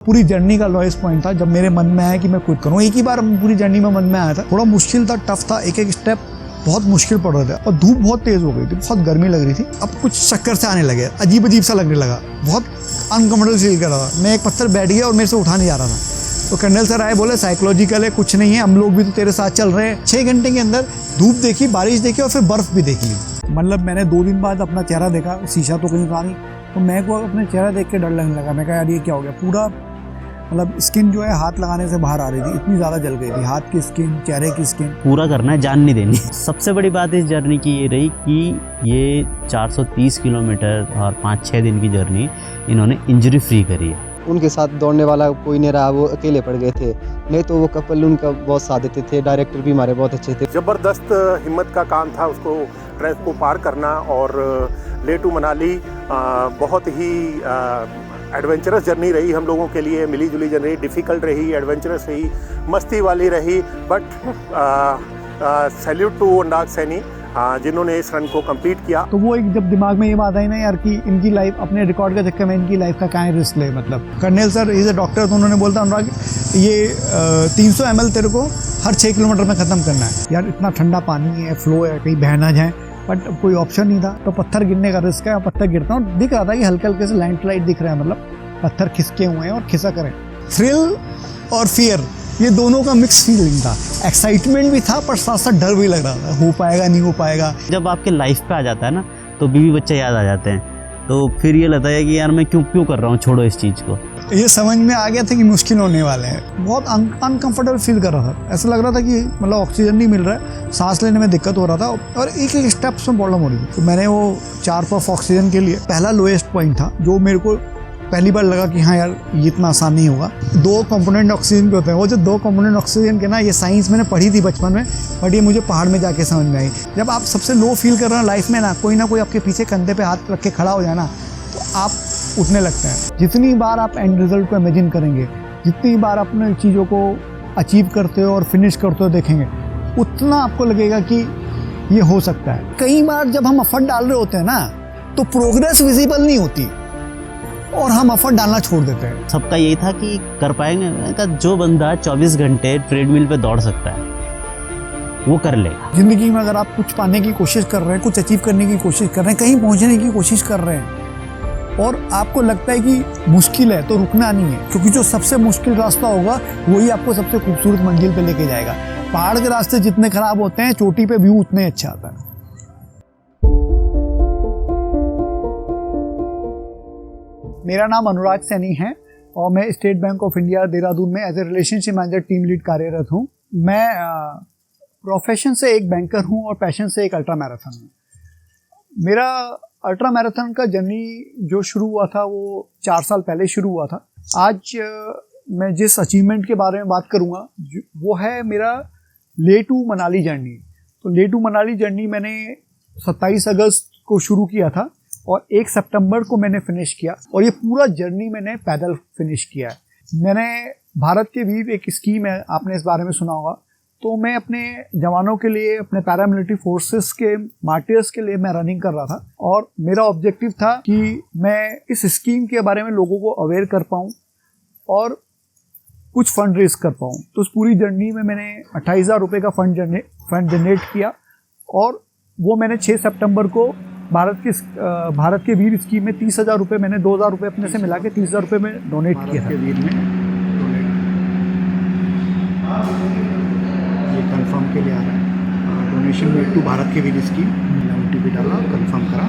पूरी जर्नी का lowest point था जब मेरे मन में आया कि मैं क्विट करूँ। एक ही बार पूरी जर्नी में मन में आया था। थोड़ा मुश्किल था, टफ था, एक एक स्टेप बहुत मुश्किल पड़ रहा था और धूप बहुत तेज हो गई थी, बहुत गर्मी लग रही थी। अब कुछ चक्कर से आने लगे, अजीब अजीब सा लगने लगा, बहुत अनकम्फर्टेबल फील कर रहा था। मैं एक पत्थर बैठ गया और मेरे से उठा नहीं जा रहा था। तो कर्नल सर आए, बोले साइकोलॉजिकल है, कुछ नहीं है, हम लोग भी तो तेरे साथ चल रहे हैं। 6 घंटे के अंदर धूप देखी, बारिश देखी और फिर बर्फ भी देख ली। मतलब मैंने 2 दिन बाद अपना चेहरा देखा, शीशा तो कहीं था नहीं, तो मैं को अपने चेहरा देख के डर लगने लगा। मैं कहा यार ये क्या हो गया, पूरा मतलब स्किन जो है हाथ लगाने से बाहर आ रही थी, इतनी ज़्यादा जल गई थी, हाथ की स्किन, चेहरे की स्किन। पूरा करना है, जान नहीं देनी। सबसे बड़ी बात इस जर्नी की ये रही कि ये 430 किलोमीटर और 5-6 दिन की जर्नी इन्होंने इंजरी फ्री करी है। उनके साथ दौड़ने वाला कोई नहीं रहा, वो अकेले पड़ गए थे, नहीं तो वो कपल उनका बहुत साथ देते थे। डायरेक्टर भी हमारे बहुत अच्छे थे। ज़बरदस्त हिम्मत का काम था उसको ट्रैक को पार करना। और लेह टू मनाली बहुत ही एडवेंचरस जर्नी रही हम लोगों के लिए, मिली जुली जर्नी, डिफ़िकल्ट रही, एडवेंचरस रही, मस्ती वाली रही। बट सैल्यूट टू अनुराग सैनी जिन्होंने इस रन को कंप्लीट किया। तो वो एक जब दिमाग में ये बात आई ना यार कि इनकी लाइफ, अपने रिकॉर्ड के चक्कर में इनकी लाइफ का क्या रिस्क ले। मतलब colonel sir is a doctor, तो उन्होंने बोलता अनुराग ये 300 ml तेरे को हर 6 किलोमीटर में ख़त्म करना है। यार इतना ठंडा पानी है, फ्लो है, कहीं बह ना जाए, बट कोई ऑप्शन नहीं था। तो पत्थर गिरने का रिस्क है, पत्थर गिरता हूँ, दिख रहा था कि हल्के हल्के से लैंडस्लाइड दिख रहा है, मतलब पत्थर खिसके हुए हैं और खिसक रहे हैं। थ्रिल और फियर, ये दोनों का मिक्स फीलिंग था। एक्साइटमेंट भी था पर साथ साथ डर भी लग रहा था, हो पाएगा नहीं हो पाएगा। जब आपके लाइफ पे आ जाता है ना तो बीवी बच्चे याद आ जाते हैं, तो फिर ये लगता है कि यार मैं क्यों कर रहा हूँ, छोड़ो इस चीज़ को। ये समझ में आ गया था कि मुश्किल होने वाले हैं। बहुत अनकंफर्टेबल फील कर रहा था, ऐसा लग रहा था कि मतलब ऑक्सीजन नहीं मिल रहा है, सांस लेने में दिक्कत हो रहा था और एक एक स्टेप्स में प्रॉब्लम हो रही थी। तो मैंने वो 4 पफ ऑक्सीजन के लिए पहला लोएस्ट पॉइंट था जो मेरे को पहली बार लगा कि हाँ यार ये इतना आसान नहीं होगा। 2 कंपोनेंट ऑक्सीजन के होते हैं, वो जो 2 कंपोनेंट ऑक्सीजन के ना, ये साइंस मैंने पढ़ी थी बचपन में, बट ये मुझे पहाड़ में जाके समझ में आई। जब आप सबसे लो फील कर रहे हो लाइफ में ना, कोई आपके पीछे कंधे पे हाथ रख के खड़ा हो जाए ना, तो आप उठने लगते हैं। जितनी बार आप एंड रिजल्ट को इमेजिन करेंगे, जितनी बार अपने चीज़ों को अचीव करते हो और फिनिश करते हो देखेंगे, उतना आपको लगेगा कि ये हो सकता है। कई बार जब हम एफर्ट डाल रहे होते हैं ना, तो प्रोग्रेस विजिबल नहीं होती और हम एफर्ट डालना छोड़ देते हैं। सबका यही था कि कर पाएंगे। मैंने कहा जो बंदा 24 घंटे ट्रेडमिल पे दौड़ सकता है वो कर लेगा। जिंदगी में अगर आप कुछ पाने की कोशिश कर रहे हैं, कुछ अचीव करने की कोशिश कर रहे हैं, कहीं पहुंचने की कोशिश कर रहे हैं और आपको लगता है कि मुश्किल है, तो रुकना नहीं है, क्योंकि जो सबसे मुश्किल रास्ता होगा वही आपको सबसे खूबसूरत मंजिल पे लेके जाएगा। पहाड़ के रास्ते जितने खराब होते हैं, चोटी पे व्यू उतने अच्छा आता है। मेरा नाम अनुराग सैनी है और मैं State Bank of India Dehradun में as a relationship manager team lead कार्यरत हूँ। मैं प्रोफेशन से एक बैंकर हूँ और पैशन से एक अल्ट्रा मैराथन हूँ। मेरा अल्ट्रा मैराथन का जर्नी जो शुरू हुआ था वो 4 साल पहले शुरू हुआ था। आज मैं जिस अचीवमेंट के बारे में बात करूँगा वो है मेरा लेह टू मनाली जर्नी। तो लेह टू मनाली जर्नी मैंने 27 अगस्त को शुरू किया था और 1 सितंबर को मैंने फिनिश किया और ये पूरा जर्नी मैंने पैदल फिनिश किया है। मैंने भारत के वीर, एक स्कीम है, आपने इस बारे में सुना होगा, तो मैं अपने जवानों के लिए, अपने पैरामिलिट्री फोर्सेस के मार्टियर्स के लिए मैं रनिंग कर रहा था और मेरा ऑब्जेक्टिव था कि मैं इस स्कीम के बारे में लोगों को अवेयर कर पाऊँ और कुछ फंड रेज कर पाऊँ। तो उस पूरी जर्नी में मैंने 28,000 रुपये का फंड जनरेट किया और वो मैंने 6 सितंबर को भारत के वीर स्कीम में 30,000 रुपये, मैंने 2,000 रुपये अपने से मिला के 30,000 रुपये में डोनेट किया था। वीर में ये कंफर्म के लिए आ रहा है, डोनेशन मेड टू भारत के वीर स्कीम, OTP डाला, कंफर्म करा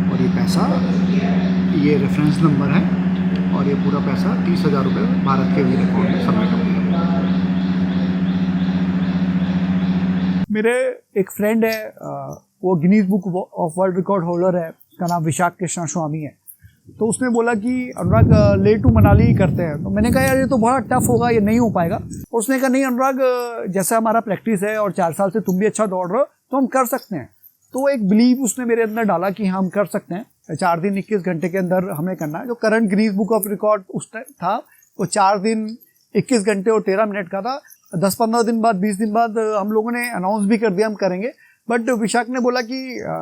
और ये पैसा, ये रेफरेंस नंबर है और ये पूरा पैसा 30,000 रुपये भारत के वीर अकाउंट में सबमिट हो गया। मेरे एक फ्रेंड है, वो Guinness book of world record holder है, उसका नाम विशाख कृष्णा स्वामी है। तो उसने बोला कि अनुराग लेह टू मनाली करते हैं। तो मैंने कहा यार ये तो बड़ा टफ होगा, ये नहीं हो पाएगा। और उसने कहा नहीं अनुराग, जैसा हमारा प्रैक्टिस है और 4 साल से तुम भी अच्छा दौड़ रहे हो तो हम कर सकते हैं। तो एक बिलीव उसने मेरे अंदर डाला कि हम कर सकते हैं। 4 दिन 21 घंटे के अंदर हमें करना है। जो current Guinness book of record उस टाइम था वो 4 दिन 21 घंटे और 13 मिनट का था। 10-15 दिन बाद, 20 दिन बाद हम लोगों ने अनाउंस भी कर दिया हम करेंगे। बट विशाख ने बोला कि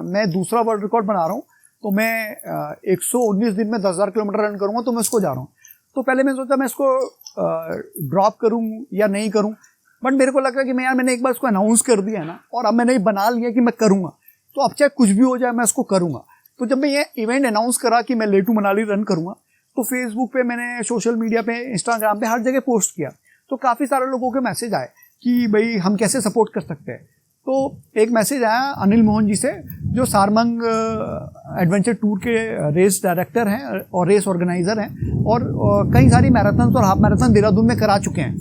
मैं दूसरा वर्ल्ड रिकॉर्ड बना रहा हूँ, तो मैं 119 दिन में 10,000 किलोमीटर रन करूँगा, तो मैं उसको जा रहा हूँ। तो पहले मैं सोचा मैं इसको ड्रॉप करूं या नहीं करूं, बट मेरे को लगा कि मैंने एक बार इसको अनाउंस कर दिया ना और अब मैंने बना लिया कि मैं करूंगा, तो अब चाहे कुछ भी हो जाए मैं इसको करूंगा। तो जब मैं ये इवेंट अनाउंस करा कि मैं लेटू मनाली रन करूंगा, तो फेसबुक पे, मैंने सोशल मीडिया पे, इंस्टाग्राम पे, हर जगह पोस्ट किया। तो काफ़ी सारे लोगों के मैसेज आए कि भाई हम कैसे सपोर्ट कर सकते हैं। तो एक मैसेज आया अनिल मोहन जी से, जो सारमंग एडवेंचर टूर के रेस डायरेक्टर हैं और रेस ऑर्गेनाइज़र हैं, और कई सारी मैराथन और हाफ मैराथन देहरादून में करा चुके हैं।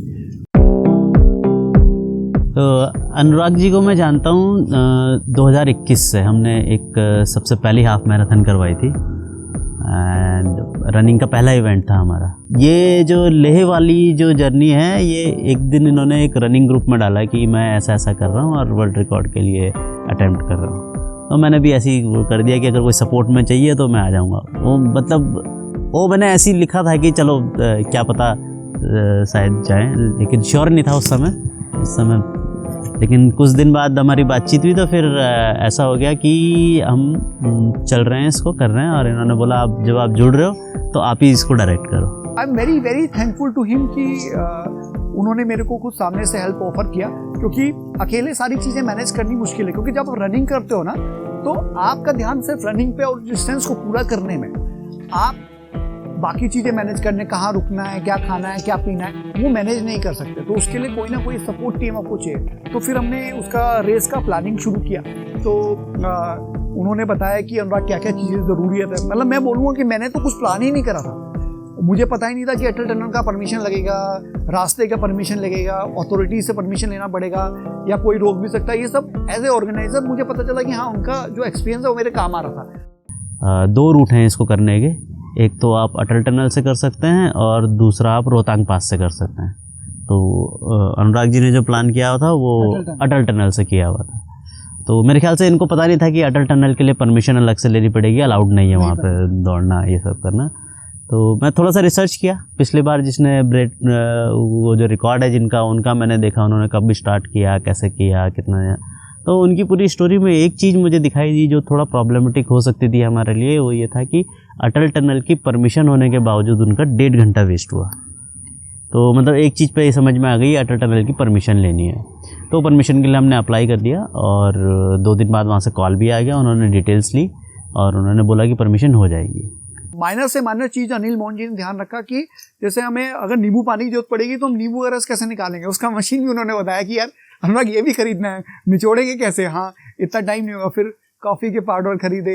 तो अनुराग जी को मैं जानता हूँ 2021 से। हमने एक सबसे पहली हाफ मैराथन करवाई थी एंड रनिंग का पहला इवेंट था हमारा। ये जो लेह वाली जो जर्नी है, ये एक दिन इन्होंने एक रनिंग ग्रुप में डाला कि मैं ऐसा ऐसा कर रहा हूँ और वर्ल्ड रिकॉर्ड के लिए अटेम्प्ट कर रहा हूँ। तो मैंने भी ऐसे ही वो कर दिया कि अगर कोई सपोर्ट में चाहिए तो मैं आ जाऊँगा। वो मतलब वो मैंने ऐसे ही लिखा था कि चलो क्या पता शायद जाएँ, लेकिन श्योर नहीं था उस समय। लेकिन कुछ दिन बाद हमारी बातचीत हुई, तो फिर ऐसा हो गया कि हम चल रहे हैं, इसको कर रहे हैं, और इन्होंने बोला आप जब आप जुड़ रहे हो तो आप ही इसको डायरेक्ट करो। I am very very thankful to him कि उन्होंने मेरे को कुछ सामने से हेल्प ऑफर किया, क्योंकि अकेले सारी चीज़ें मैनेज करनी मुश्किल है। क्योंकि जब आप रनिंग करते हो ना, तो आपका ध्यान सिर्फ रनिंग पे और डिस्टेंस को पूरा करने में, आप बाकी चीज़ें मैनेज करने, कहाँ रुकना है, क्या खाना है, क्या पीना है, वो मैनेज नहीं कर सकते। तो उसके लिए कोई ना कोई सपोर्ट टीम आपको चाहिए। तो फिर हमने उसका रेस का प्लानिंग शुरू किया। तो उन्होंने बताया कि अनुराग क्या क्या चीज़ें ज़रूरियत है। मतलब मैं बोलूँगा कि मैंने तो कुछ प्लान ही नहीं करा था। मुझे पता ही नहीं था कि अटल टनल का परमिशन लगेगा, रास्ते का परमिशन लगेगा, अथॉरिटी से परमिशन लेना पड़ेगा, या कोई रोक भी सकता है। ये सब एज ए ऑर्गेनाइजर मुझे पता चला कि हाँ, उनका जो एक्सपीरियंस है वो मेरे काम आ रहा था। 2 रूट हैं इसको करने के। एक तो आप अटल टनल से कर सकते हैं और दूसरा आप रोहतांग पास से कर सकते हैं। तो अनुराग जी ने जो प्लान किया हुआ था वो अटल टनल से किया हुआ था। तो मेरे ख्याल से इनको पता नहीं था कि अटल टनल के लिए परमिशन अलग से लेनी पड़ेगी, अलाउड नहीं है वहाँ पे दौड़ना, ये सब करना। तो मैं थोड़ा सा रिसर्च किया। पिछली बार जिसने वो जो रिकॉर्ड है जिनका, उनका मैंने देखा उन्होंने कब स्टार्ट किया, कैसे किया, कितना। तो उनकी पूरी स्टोरी में एक चीज़ मुझे दिखाई दी जो थोड़ा प्रॉब्लमेटिक हो सकती थी हमारे लिए। वो ये था कि अटल टनल की परमिशन होने के बावजूद उनका 1.5 घंटा वेस्ट हुआ। तो मतलब एक चीज़ पे समझ में आ गई, अटल टनल की परमिशन लेनी है। तो परमिशन के लिए हमने अप्लाई कर दिया और 2 दिन बाद वहाँ से कॉल भी आ गया। उन्होंने डिटेल्स ली और उन्होंने बोला कि परमिशन हो जाएगी। माइनर से माइनर चीज़ अनिल मोहन जी ने ध्यान रखा कि जैसे हमें अगर नींबू पानी की जरूरत पड़ेगी तो हम नींबू का रस कैसे निकालेंगे, उसका मशीन भी उन्होंने बताया कि यार अनुराग ये भी खरीदना है, निचोड़ेंगे कैसे, हाँ इतना टाइम नहीं होगा। फिर कॉफ़ी के पाउडर खरीदे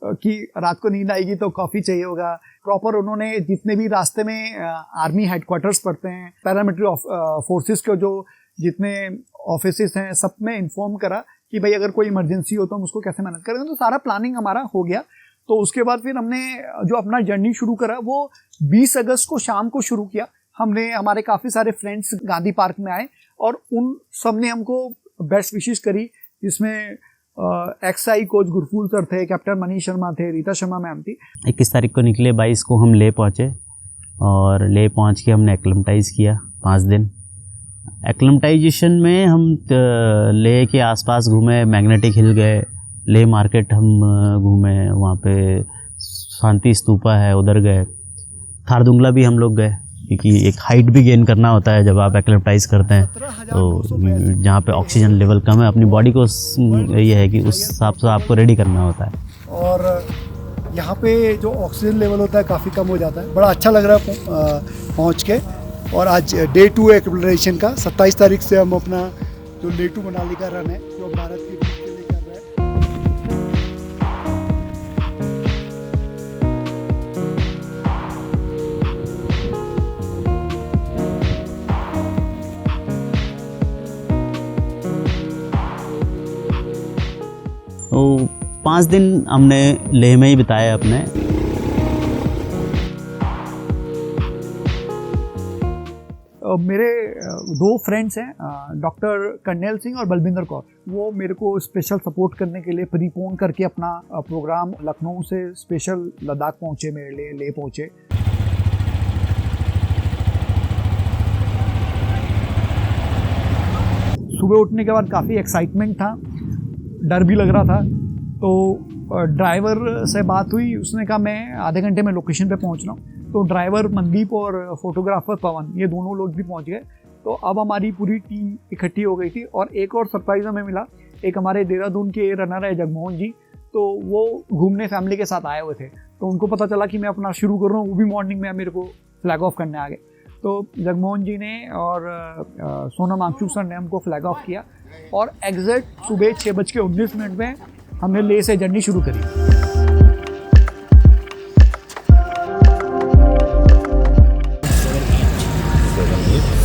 कि रात को नींद आएगी तो कॉफ़ी चाहिए होगा। प्रॉपर उन्होंने जितने भी रास्ते में आर्मी हेडक्वार्टर्स पड़ते हैं, पैरामिलिट्री फोर्सेस के जो जितने ऑफिसेस हैं, सब में इन्फॉर्म करा कि भाई अगर कोई इमरजेंसी हो तो हम उसको कैसे मैनेज करेंगे। तो सारा प्लानिंग हमारा हो गया। तो उसके बाद फिर हमने जो अपना जर्नी शुरू करा वो 20 अगस्त को शाम को शुरू किया। हमने, हमारे काफ़ी सारे फ्रेंड्स गांधी पार्क में आए और उन सब ने हमको बेस्ट विशेस करी, जिसमें XI कोच गुरफूल सर थे, कैप्टन मनीष शर्मा थे, रीता शर्मा मैम थी। 21 तारीख को निकले, 22 को हम ले पहुँचे और ले पहुँच के हमने एक्लेमेटाइज़ किया 5 दिन। एक्लेमेटाइजेशन में हम ले के आसपास घूमे, मैग्नेटिक हिल गए, ले मार्केट हम घूमे, वहाँ पे शांति स्तूपा है उधर गए, थारदुंगला भी हम लोग गए, क्योंकि एक हाइट भी गेन करना होता है जब आप एक्लेमेटाइज करते हैं। तो जहाँ पे ऑक्सीजन लेवल कम है, अपनी बॉडी को ये है कि उस हिसाब से आपको रेडी करना होता है। और यहाँ पे जो ऑक्सीजन लेवल होता है काफ़ी कम हो जाता है। बड़ा अच्छा लग रहा है पहुँच के। और आज डे 2 एक्सप्लोरेशन का 27 तारीख से हम अपना जो लेटू मनाली का रन है जो भारत की टीम के लिए कर रहे हैं। तो 5 दिन हमने लेह में ही बिताए अपने। मेरे 2 फ्रेंड्स हैं, डॉक्टर कर्नेल सिंह और बलविंदर कौर। वो मेरे को स्पेशल सपोर्ट करने के लिए प्रीपोन करके अपना प्रोग्राम लखनऊ से स्पेशल लद्दाख पहुँचे, मेरे लिए ले पहुँचे। सुबह उठने के बाद काफ़ी एक्साइटमेंट था, डर भी लग रहा था। तो ड्राइवर से बात हुई, उसने कहा मैं आधे घंटे में लोकेशन पे पहुंच रहा हूँ। तो ड्राइवर मनदीप और फोटोग्राफर पवन ये दोनों लोग भी पहुंच गए। तो अब हमारी पूरी टीम इकट्ठी हो गई थी। और एक और सरप्राइज़ हमें मिला, एक हमारे देहरादून के रनर है जगमोहन जी, तो वो घूमने फैमिली के साथ आए हुए थे। तो उनको पता चला कि मैं अपना शुरू कर रहा हूँ, वो भी मॉर्निंग में मेरे को फ्लैग ऑफ करने आ गए। तो जगमोहन जी ने और सोनम आंशु सर ने हमको फ्लैग ऑफ किया और एग्जैक्ट सुबह 6:19 में हमने लेह से जर्नी शुरू करी।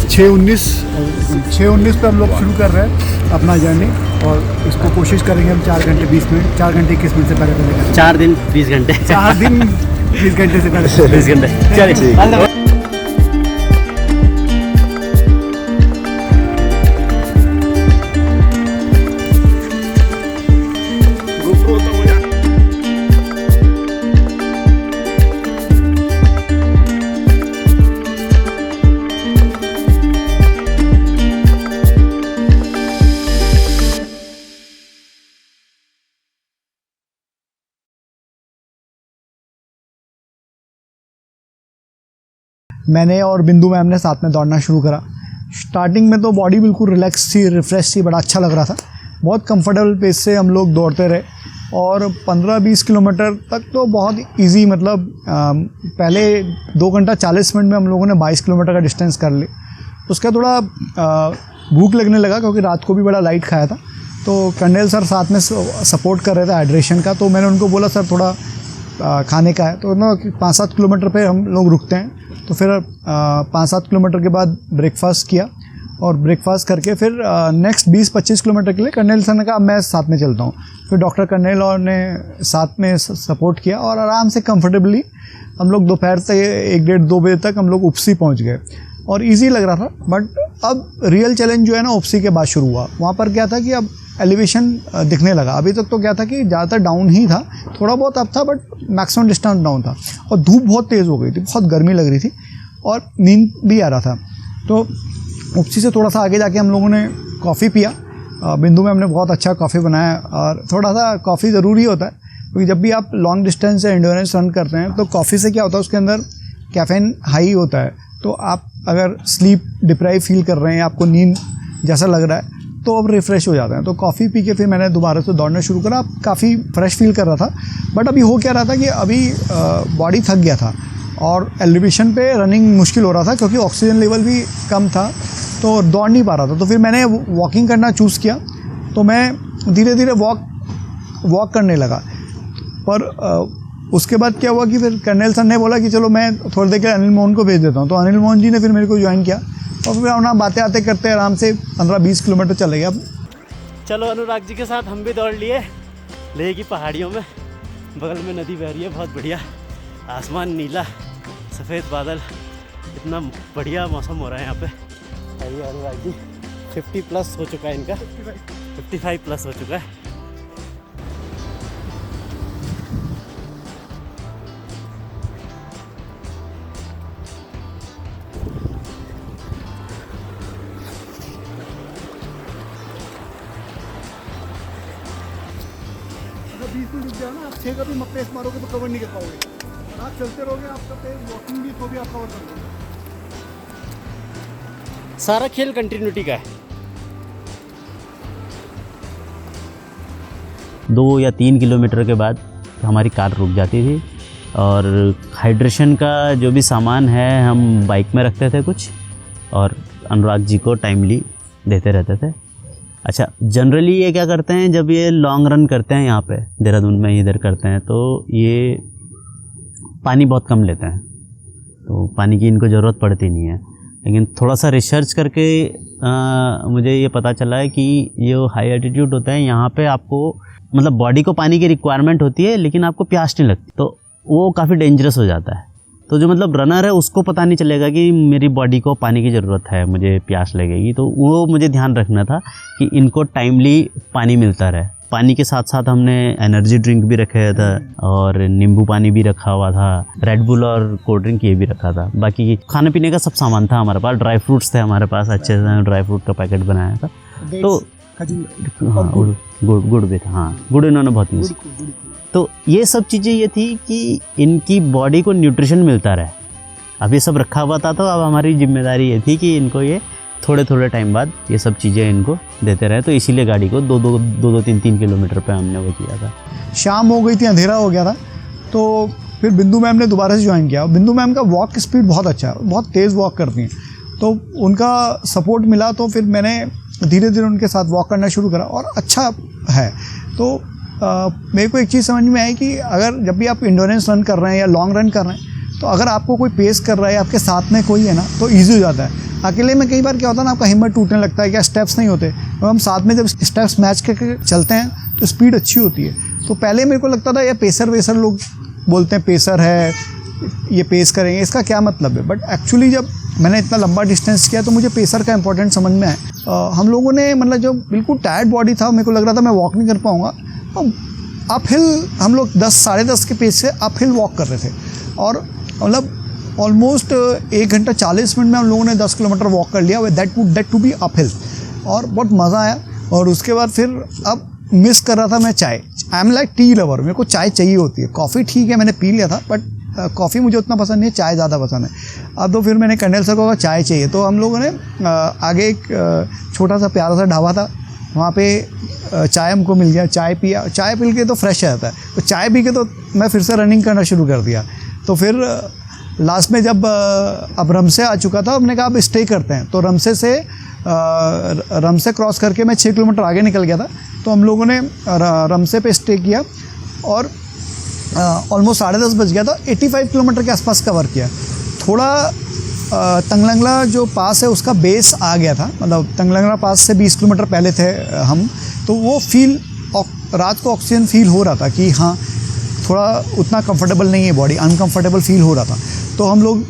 6:19 पे हम लोग शुरू कर रहे हैं अपना जर्नी और इसको कोशिश करेंगे हम 4 घंटे 20 मिनट 4 घंटे 21 मिनट से पहले पहले 4 दिन 20 घंटे 4 दिन 20 घंटे से पहले 20 घंटे चलिए। मैंने और बिंदु मैम ने साथ में दौड़ना शुरू करा। स्टार्टिंग में तो बॉडी बिल्कुल रिलैक्स थी, रिफ्रेश थी, बड़ा अच्छा लग रहा था। बहुत कंफर्टेबल पेस से हम लोग दौड़ते रहे और 15-20 किलोमीटर तक तो बहुत इजी, मतलब पहले 2 घंटा 40 मिनट में हम लोगों ने 22 किलोमीटर का डिस्टेंस कर ली। उसका थोड़ा भूख लगने लगा क्योंकि रात को भी बड़ा लाइट खाया था। तो कर्नल सर साथ में सपोर्ट कर रहे थे हाइड्रेशन का, तो मैंने उनको बोला सर थोड़ा खाने का है। तो ना 5-7 किलोमीटर पे हम लोग रुकते हैं, तो फिर 5-7 किलोमीटर के बाद ब्रेकफास्ट किया और ब्रेकफास्ट करके फिर नेक्स्ट 20-25 किलोमीटर के लिए कर्नल सर ने कहा मैं साथ में चलता हूँ। फिर डॉक्टर कर्नल और ने साथ में सपोर्ट किया और आराम से कंफर्टेबली हम लोग दोपहर से 1-1:30-2 बजे तक हम लोग उपसी पहुँच गए और इजी लग रहा था। बट अब रियल चैलेंज जो है ना उपसी के बाद शुरू हुआ। वहाँ पर क्या था कि अब एलिवेशन दिखने लगा। अभी तक तो क्या था कि ज़्यादातर डाउन ही था, थोड़ा बहुत अप था बट मैक्सिमम डिस्टेंस डाउन था और धूप बहुत तेज़ हो गई थी, बहुत गर्मी लग रही थी और नींद भी आ रहा था। तो उपसी से थोड़ा सा आगे जाके हम लोगों ने कॉफ़ी पिया। बिंदु में हमने बहुत अच्छा कॉफ़ी बनाया और थोड़ा सा कॉफ़ी ज़रूरी होता है क्योंकि जब भी आप लॉन्ग डिस्टेंस से एंड्योरेंस रन करते हैं तो कॉफ़ी से क्या होता है उसके अंदर कैफीन हाई होता है। तो आप अगर स्लीप डिप्राइव फील कर रहे हैं, आपको नींद जैसा लग रहा है तो अब रिफ़्रेश हो जाते हैं। तो कॉफ़ी पी के फिर मैंने दोबारा से दौड़ना शुरू करा। काफ़ी फ्रेश फील कर रहा था बट अभी हो क्या रहा था कि अभी बॉडी थक गया था और एलिवेशन पे रनिंग मुश्किल हो रहा था क्योंकि ऑक्सीजन लेवल भी कम था, तो दौड़ नहीं पा रहा था। तो फिर मैंने वॉकिंग करना चूज़ किया। तो मैं धीरे धीरे वॉक करने लगा। पर उसके बाद क्या हुआ कि फिर कर्नल सर ने बोला कि चलो मैं थोड़ी देर के अनिल मोहन को भेज देता हूँ। तो अनिल मोहन जी ने फिर मेरे को ज्वाइन किया और फिर अपना बातें आते करते आराम से 15-20 किलोमीटर चले गए। अब चलो अनुराग जी के साथ हम भी दौड़ लिए लेह की पहाड़ियों में। बगल में नदी बह रही है, बहुत बढ़िया, आसमान नीला, सफ़ेद बादल, इतना बढ़िया मौसम हो रहा है यहाँ पे। आइए अनुराग जी, 50+ हो चुका है इनका, 55+ हो चुका है। अगर 20 मिनट रुक जाओ ना, आप 6 का भी पेस मारोगे तो कवर नहीं कर पाओगे। आप चलते रहोगे, आपका पेस वॉकिंग भी तो भी आप कवर कर लोगे। सारा खेल कंटिन्यूटी का है। 2 या 3 किलोमीटर के बाद हमारी कार रुक जाती थी और हाइड्रेशन का जो भी सामान है हम बाइक में रखते थे कुछ और अनुराग जी को टाइमली देते रहते थे। अच्छा, जनरली ये क्या करते हैं जब ये लॉन्ग रन करते हैं यहाँ पे देहरादून में इधर करते हैं तो ये पानी बहुत कम लेते हैं, तो पानी की इनको ज़रूरत पड़ती नहीं है। लेकिन थोड़ा सा रिसर्च करके मुझे ये पता चला है कि ये हाई एल्टीट्यूड होता है यहाँ पे आपको मतलब बॉडी को पानी की रिक्वायरमेंट होती है लेकिन आपको प्यास नहीं लगती, तो वो काफ़ी डेंजरस हो जाता है। तो जो मतलब रनर है उसको पता नहीं चलेगा कि मेरी बॉडी को पानी की ज़रूरत है, मुझे प्यास लगेगी, तो वो मुझे ध्यान रखना था कि इनको टाइमली पानी मिलता रहे। पानी के साथ साथ हमने एनर्जी ड्रिंक भी रखे था और नींबू पानी भी रखा हुआ था, रेड बुल और कोल्ड ड्रिंक ये भी रखा था। बाकी खाने पीने का सब सामान था हमारे पास, ड्राई फ्रूट्स थे हमारे पास, अच्छे से ड्राई फ्रूट का पैकेट बनाया था। तो हाँ, गुड़ भी था, हाँ गुड़ इन्होंने बहुत यूज़। तो ये सब चीज़ें ये थी कि इनकी बॉडी को न्यूट्रिशन मिलता रहे, अब ये सब रखा हुआ था, तो अब हमारी जिम्मेदारी ये थी कि इनको ये थोड़े थोड़े टाइम बाद ये सब चीज़ें इनको देते रहे। तो इसीलिए गाड़ी को दो 3 किलोमीटर पे हमने वो किया था। शाम हो गई थी, अंधेरा हो गया था, तो फिर बिंदु मैम ने दोबारा से ज्वाइन किया। बिंदु मैम का वॉक स्पीड बहुत अच्छा है, बहुत तेज़ वॉक करती हैं, तो उनका सपोर्ट मिला, तो फिर मैंने धीरे धीरे उनके साथ वॉक करना शुरू करा और अच्छा है। तो मेरे को एक चीज़ समझ में आई कि अगर जब भी आप एंड्योरेंस रन कर रहे हैं या लॉन्ग रन कर रहे हैं, तो अगर आपको कोई पेस कर रहा है, आपके साथ में कोई है ना, तो ईजी हो जाता है। अकेले में कई बार क्या होता है ना, आपका हिम्मत टूटने लगता है, क्या स्टेप्स नहीं होते। तो हम साथ में जब स्टेप्स मैच करके चलते हैं तो स्पीड अच्छी होती है। तो पहले मेरे को लगता था ये पेसर वेसर, लोग बोलते हैं पेसर है, ये पेस करेंगे, इसका क्या मतलब है। बट एक्चुअली जब मैंने इतना लंबा डिस्टेंस किया तो मुझे पेसर का इंपॉर्टेंट समझ में आया। हम लोगों ने मतलब जो बिल्कुल टायर्ड बॉडी था, मेरे को लग रहा था मैं वॉक नहीं कर पाऊँगा, अप हिल हम लोग 10 साढ़े 10 के पेस से अप हिल वॉक कर रहे थे, और मतलब ऑलमोस्ट 1 घंटा 40 मिनट में हम लोगों ने 10 किलोमीटर वॉक कर लिया, that to be up hill, और बहुत मज़ा आया। और उसके बाद फिर अब मिस कर रहा था मैं चाय। I am like tea lover, मेरे को चाय चाहिए होती है। कॉफ़ी ठीक है मैंने पी लिया था, बट कॉफ़ी मुझे उतना पसंद नहीं है, चाय ज़्यादा पसंद है। अब तो फिर मैंने कर्नल सर को कहा चाय चाहिए, तो हम लोगों ने आगे एक छोटा सा प्यारा सा ढाबा था, वहाँ पे चाय हमको मिल गया, चाय पिया। चाय पी के तो फ्रेश आ जाता है, तो चाय पी के तो मैं फिर से रनिंग करना शुरू कर दिया। तो फिर लास्ट में जब अब रमसे आ चुका था, हमने कहा अब स्टे करते हैं। तो रमसे क्रॉस करके मैं 6 किलोमीटर आगे निकल गया था, तो हम लोगों ने रमसे पे स्टे किया और ऑलमोस्ट 10:30 बज गया था। 85 किलोमीटर के आसपास कवर किया। थोड़ा तंगलंगला जो पास है उसका बेस आ गया था, मतलब तंगलंगला पास से 20 किलोमीटर पहले थे हम, तो वो फील रात को ऑक्सीजन फील हो रहा था कि हाँ थोड़ा उतना कंफर्टेबल नहीं है बॉडी, अनकंफर्टेबल फील हो रहा था। तो हम लोग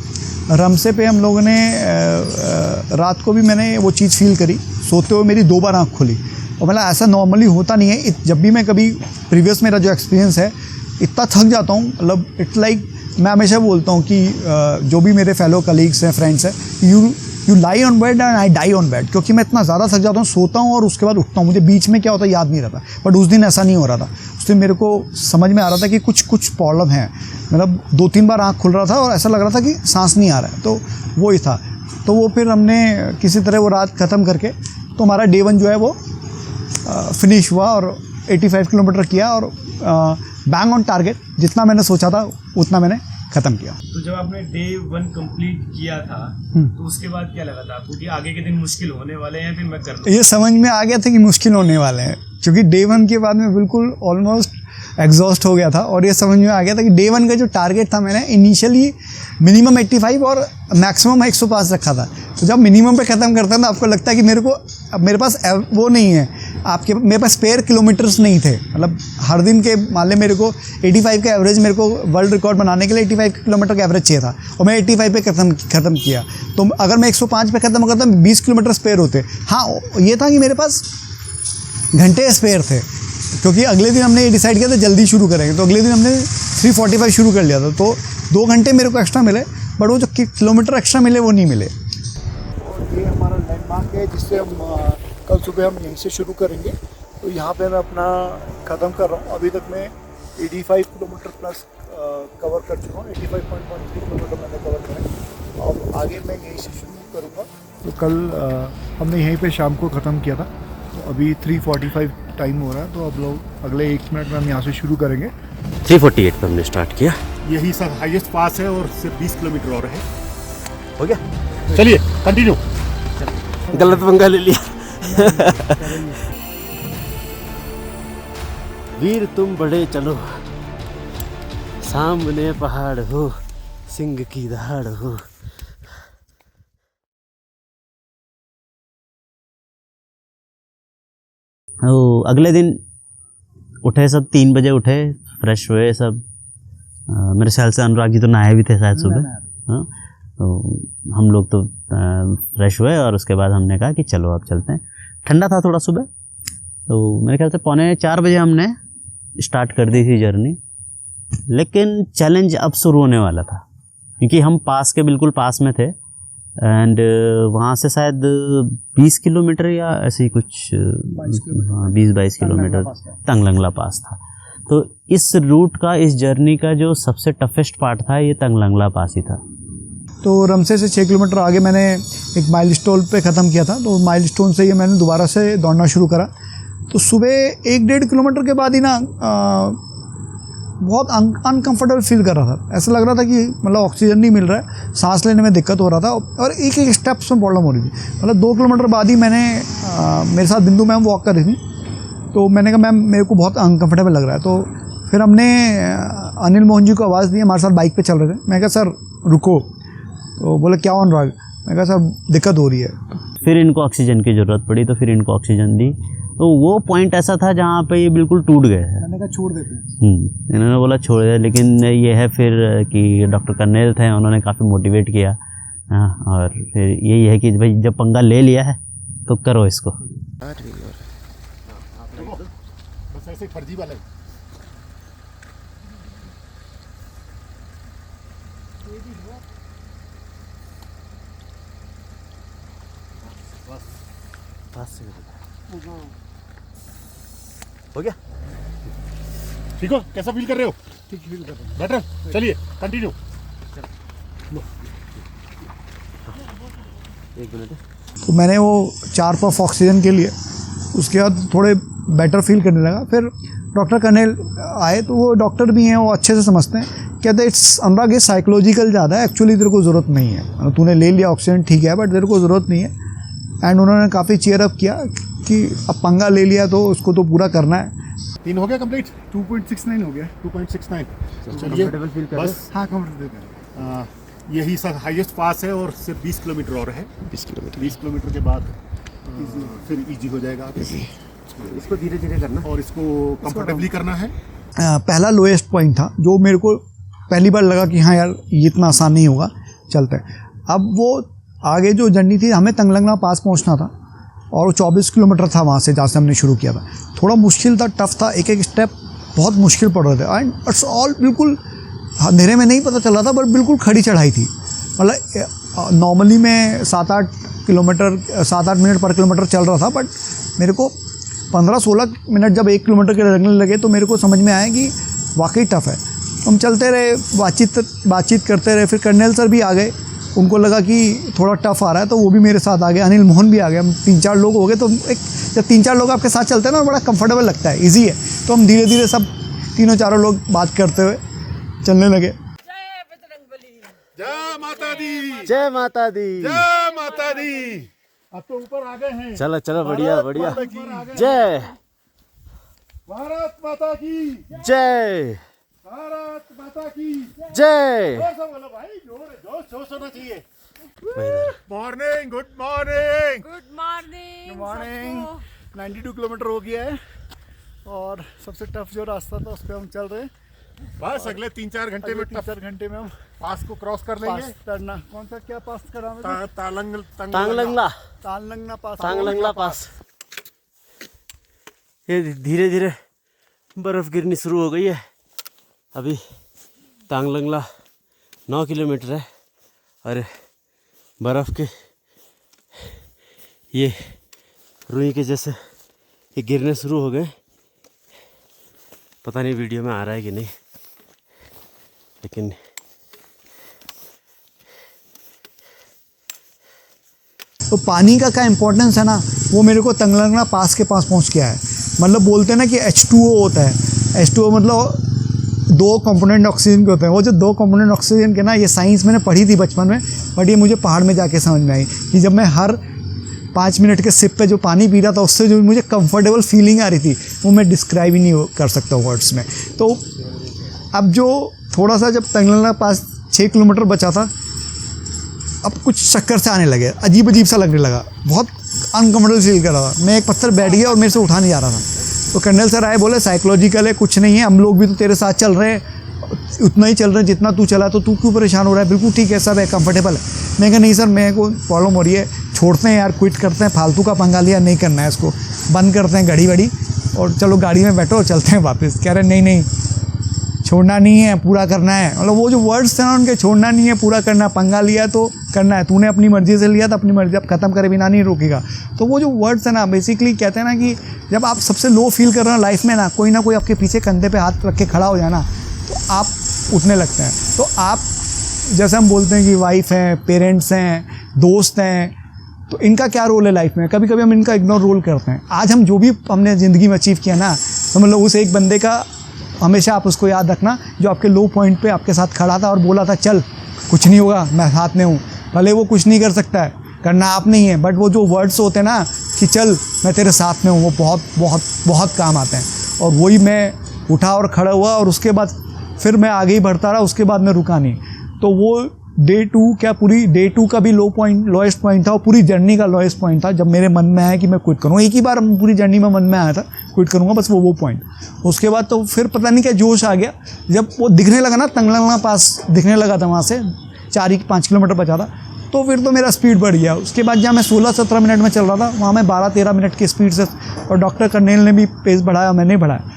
रमसे पे हम लोगों ने रात को भी मैंने वो चीज़ फील करी। सोते हुए मेरी 2 बार आँख खुली, और मतलब ऐसा नॉर्मली होता नहीं है। जब भी मैं कभी प्रीवियस मेरा जो एक्सपीरियंस है, इतना थक जाता हूँ, मतलब इट्स लाइक मैं हमेशा बोलता हूँ कि जो भी मेरे फेलो कलीग्स हैं, फ्रेंड्स हैं, you lie on bed and I die on bed, क्योंकि मैं इतना ज़्यादा थक जाता हूँ, सोता हूँ और उसके बाद उठता हूँ, मुझे बीच में क्या होता है याद नहीं रहता। बट उस दिन ऐसा नहीं हो रहा था। उस दिन मेरे को समझ में आ रहा था कि कुछ प्रॉब्लम है, मतलब 2-3 बार आँख खुल रहा था और ऐसा लग रहा था कि सांस नहीं आ रहा है, तो वो ही था। तो वो फिर हमने किसी तरह वो रात ख़त्म करके, तो हमारा डे 1 जो है वो फिनिश हुआ और 85 किलोमीटर किया, और बैंग ऑन टारगेट, जितना मैंने सोचा था उतना मैंने ख़त्म किया। तो जब आपने डे 1 कंप्लीट किया था, तो उसके बाद क्या लगा था आपको कि आगे के दिन मुश्किल होने वाले हैं, फिर मैं कर लूँ? ये समझ में आ गया था कि मुश्किल होने वाले हैं, क्योंकि डे 1 के बाद में बिल्कुल ऑलमोस्ट एग्जॉस्ट हो गया था, और ये समझ में आ गया था कि डे 1 का जो टारगेट था, मैंने इनिशियली मिनिमम 85 और मैक्सिमम 105 रखा था। तो जब मिनिमम पे ख़त्म करता है ना, आपको लगता है कि मेरे पास वो नहीं है, मेरे पास स्पेयर किलोमीटर्स नहीं थे। मतलब हर दिन के मान ले मेरे को 85 का एवरेज, मेरे को वर्ल्ड रिकॉर्ड बनाने के लिए 85 किलोमीटर का एवरेज चाहिए था, और मैं 85 पे ख़त्म किया। तो अगर मैं 105 पे ख़त्म करता 20 किलोमीटर स्पेयर होते। हाँ, ये था कि मेरे पास घंटे स्पेयर थे, क्योंकि अगले दिन हमने ये डिसाइड किया था जल्दी शुरू करेंगे, तो अगले दिन हमने 3:45 शुरू कर लिया था। तो 2 घंटे मेरे को एक्स्ट्रा मिले, बट वो जो किलोमीटर एक्स्ट्रा मिले वो नहीं मिले। और ये हमारा लैंडमार्क है, जिससे हम कल सुबह हम यहीं से शुरू करेंगे। तो यहाँ पे मैं अपना ख़त्म कर रहा हूँ। अभी तक मैं 85 किलोमीटर प्लस कवर कर चुका हूँ। 85.13 किलोमीटर मैंने कवर करा, और आगे मैं यहीं से शुरू करूँगा। तो कल हमने यहीं पे शाम को ख़त्म किया था, तो अभी 3:45 टाइम हो रहा है। तो अब लोग अगले 1 मिनट में हम यहाँ से शुरू करेंगे। 3:48 पे हमने स्टार्ट किया। यही सब हाईएस्ट पास है और सिर्फ 20 किलोमीटर और है। हो गया, चलिए कंटिन्यू। गलत पंगा ले लिया। वीर तुम बड़े चलो, सामने पहाड़ हो, सिंह की दहाड़ हो। तो अगले दिन उठे सब, 3 बजे उठे, फ्रेश हुए सब। मेरे ख्याल से अनुराग जी तो नहाए भी थे शायद सुबह। हाँ, तो हम लोग तो फ्रेश हुए, और उसके बाद हमने कहा कि चलो अब चलते हैं। ठंडा था थोड़ा सुबह, तो मेरे ख्याल से 3:45 बजे हमने स्टार्ट कर दी थी जर्नी। लेकिन चैलेंज अब शुरू होने वाला था, क्योंकि हम पास के बिल्कुल पास में थे, एंड वहाँ से शायद 20 किलोमीटर या ऐसे ही कुछ, 20-22 किलोमीटर तंगलंगला पास था। तो इस रूट का, इस जर्नी का जो सबसे टफेस्ट पार्ट था, ये तंगलंगला पास ही था। तो रमसे से 6 किलोमीटर आगे मैंने एक माइलस्टोन पे ख़त्म किया था, तो माइलस्टोन से ये मैंने दोबारा से दौड़ना शुरू करा। तो सुबह 1-1.5 किलोमीटर के बाद ही ना बहुत अनकंफर्टेबल फील कर रहा था। ऐसा लग रहा था कि मतलब ऑक्सीजन नहीं मिल रहा है, सांस लेने में दिक्कत हो रहा था और एक एक स्टेप्स में प्रॉब्लम हो रही थी। मतलब 2 किलोमीटर बाद ही मैंने मेरे साथ बिंदु मैम वॉक कर रही थी, तो मैंने कहा मैम मेरे को बहुत अनकंफर्टेबल लग रहा है। तो फिर हमने अनिल मोहन जी को आवाज़ दी, हमारे साथ बाइक पे चल रहे थे। मैं कहा सर रुको, तो बोले क्या अनुराग? मैं कहा सर दिक्कत हो रही है। फिर इनको ऑक्सीजन की ज़रूरत पड़ी, तो फिर इनको ऑक्सीजन दी। तो वो पॉइंट ऐसा था जहाँ पे ये बिल्कुल टूट गए हैं। मैंने कहा छोड़ देते हैं। इन्होंने बोला छोड़ दे, लेकिन ये है फिर कि डॉक्टर कर्नेल थे, उन्होंने काफ़ी मोटिवेट किया। हाँ, और फिर यही है कि भाई जब पंगा ले लिया है तो करो इसको। बस ऐसे फर्जी वाले हो गया? ठीक हो? कैसा फील कर रहे हो? ठीक फील कर रहे हो। बेटर? चलिए कंटिन्यू। एक मिनट। तो मैंने वो 4 पफ ऑक्सीजन के लिए, उसके बाद थोड़े बेटर फील करने लगा। फिर डॉक्टर कर्नेल आए, तो वो डॉक्टर भी हैं, वो अच्छे से समझते हैं। कहते हैं इट्स अनुराग ये साइकोलॉजिकल ज़्यादा है, एक्चुअली तेरे को ज़रूरत नहीं है, मतलब तूने ले लिया ऑक्सीजन ठीक है, बट तेरे को ज़रूरत नहीं है। एंड उन्होंने काफ़ी चीयर अप किया कि अब पंगा ले लिया तो उसको तो पूरा करना है। 3 हो गया कंप्लीट? 2.69 हो गया। 2.69। चलिए बस हाँ कंफर्टेबल। यही सर हाईएस्ट पास है और सिर्फ 20 किलोमीटर और है। 20 किलोमीटर के बाद फिर इजी हो जाएगा। इसको धीरे धीरे करना और इसको कंफर्टेबली करना है। पहला लोएस्ट पॉइंट था जो मेरे को पहली बार लगा कि हाँ यार ये इतना आसान नहीं होगा, चलते हैं। अब वो आगे जो जर्नी थी, हमें तंगलंगना पास पहुंचना था और वो 24 किलोमीटर था वहाँ से, जहाँ से हमने शुरू किया था। थोड़ा मुश्किल था, टफ था, एक एक स्टेप बहुत मुश्किल पड़ रहे थे। एंड इट्स ऑल बिल्कुल अंधेरे में नहीं पता चल रहा था, बट बिल्कुल खड़ी चढ़ाई थी। मतलब नॉर्मली मैं 7-8 मिनट पर किलोमीटर चल रहा था, बट मेरे को 15-16 मिनट जब 1 किलोमीटर के लगने लगे तो मेरे को समझ में आया कि वाकई टफ़ है। हम चलते रहे, बातचीत करते रहे। फिर कर्नेल सर भी आ गए, उनको लगा कि थोड़ा टफ आ रहा है, तो वो भी मेरे साथ आ गए। अनिल मोहन भी आ गए। हम 3-4 लोग हो गए। तो एक जब 3-4 लोग आपके साथ चलते हैं ना, बड़ा कंफर्टेबल लगता है, इजी है। तो हम धीरे धीरे सब 3-4 लोग बात करते हुए चलने लगे। जय माता दी, जय माता दी, जय माता दी। अब तो ऊपर आ गए हैं। चलो चलो, बढ़िया बढ़िया। माता की जय भारत माता की, जय भारत माता की जय। बोलो भाई, जोश होना चाहिए। Morning, good morning, good morning. 92 kilometre हो गया है और सबसे टफ जो रास्ता था उस पर हम चल रहे हैं। बस अगले 3-4 घंटे में 3-4 घंटे में हम पास को क्रॉस कर लेंगे। पास करना। कौन सा क्या पास करा हमें? तांगलंगला तांगलंगला पास। ये धीरे धीरे बर्फ़ गिरनी शुरू हो गई है। अभी तांगलंगला 9 किलोमीटर है और बर्फ़ के ये रुई के जैसे ये गिरने शुरू हो गए। पता नहीं वीडियो में आ रहा है कि नहीं, लेकिन तो पानी का क्या इम्पोर्टेंस है ना, वो मेरे को तंगलंगना पास के पास पहुंच गया है। मतलब बोलते हैं ना कि H2O होता है। H2O मतलब 2 कंपोनेंट ऑक्सीजन के होते हैं। वो जो 2 कंपोनेंट ऑक्सीजन के ना, ये साइंस मैंने पढ़ी थी बचपन में, बट ये मुझे पहाड़ में जाके समझ में आई कि जब मैं हर 5 मिनट के सिप पे जो पानी पी रहा था, उससे जो मुझे कंफर्टेबल फीलिंग आ रही थी, वो मैं डिस्क्राइब ही नहीं कर सकता वर्ड्स में। तो अब जो थोड़ा सा जब तंगलंगना पास 6 किलोमीटर बचा था, अब कुछ चक्कर से आने लगे, अजीब अजीब सा लगने लगा, बहुत अनकम्फर्टेबल फील कर रहा था। मैं एक पत्थर बैठ गया और मेरे से उठा नहीं जा रहा था। तो कर्नल सर आए, बोले साइकोलॉजिकल है, कुछ नहीं है, हम लोग भी तो तेरे साथ चल रहे हैं, उतना ही चल रहे हैं जितना तू चला, तो तू क्यों परेशान हो रहा है? बिल्कुल ठीक है, सब है, कंफर्टेबल है। मैं कहा नहीं सर, मेरे को प्रॉब्लम हो रही है, छोड़ते हैं यार, क्विट करते हैं, फालतू का पंगा लिया नहीं करना है, इसको बंद करते हैं गाड़ी वाड़ी और चलो गाड़ी में बैठो और चलते हैं वापस। कह रहे नहीं छोड़ना नहीं है, पूरा करना है। मतलब वो जो वर्ड्स थे ना उनके, छोड़ना नहीं है, पूरा करना, पंगा लिया तो करना है, तूने अपनी मर्ज़ी से लिया तो अपनी मर्ज़ी अब ख़त्म करे बिना नहीं रोकेगा। तो वो जो वर्ड्स है ना, बेसिकली कहते हैं ना कि जब आप सबसे लो फील कर रहे हो लाइफ में ना कोई आपके पीछे कंधे पे हाथ रख के खड़ा हो जाए ना, तो आप उठने लगते हैं। तो आप जैसे हम बोलते हैं कि वाइफ हैं, पेरेंट्स हैं, दोस्त हैं, तो इनका क्या रोल है लाइफ में, कभी कभी हम इनका इग्नोर रोल करते हैं। आज हम जो भी हमने ज़िंदगी में अचीव किया ना, तो मतलब उस एक बंदे का हमेशा आप उसको याद रखना जो आपके लो पॉइंट पे आपके साथ खड़ा था और बोला था चल कुछ नहीं होगा, मैं साथ में हूँ। भले वो कुछ नहीं कर सकता है, करना आप नहीं है, बट वो जो वर्ड्स होते हैं ना कि चल मैं तेरे साथ में हूँ, वो बहुत बहुत बहुत काम आते हैं। और वही मैं उठा और खड़ा हुआ और उसके बाद फिर मैं आगे ही बढ़ता रहा, उसके बाद मैं रुका नहीं। तो वो डे 2 क्या, पूरी डे 2 का भी लोएस्ट पॉइंट था और पूरी जर्नी का लोएस्ट पॉइंट था जब मेरे मन में आया कि मैं क्विट करूँ। एक ही बार पूरी जर्नी में मन में आया था क्विट करूँगा, बस वो पॉइंट। उसके बाद तो फिर पता नहीं क्या जोश आ गया, जब वो दिखने लगा ना, तंगलंगला पास दिखने लगा था, वहाँ से 4-5 किलोमीटर बचा था, तो फिर तो मेरा स्पीड बढ़ गया। उसके बाद जहाँ मैं 16-17 मिनट में चल रहा था, वहाँ मैं 12-13 मिनट की स्पीड से, और डॉक्टर कर्नेल ने भी पेस बढ़ाया, मैंने बढ़ाया।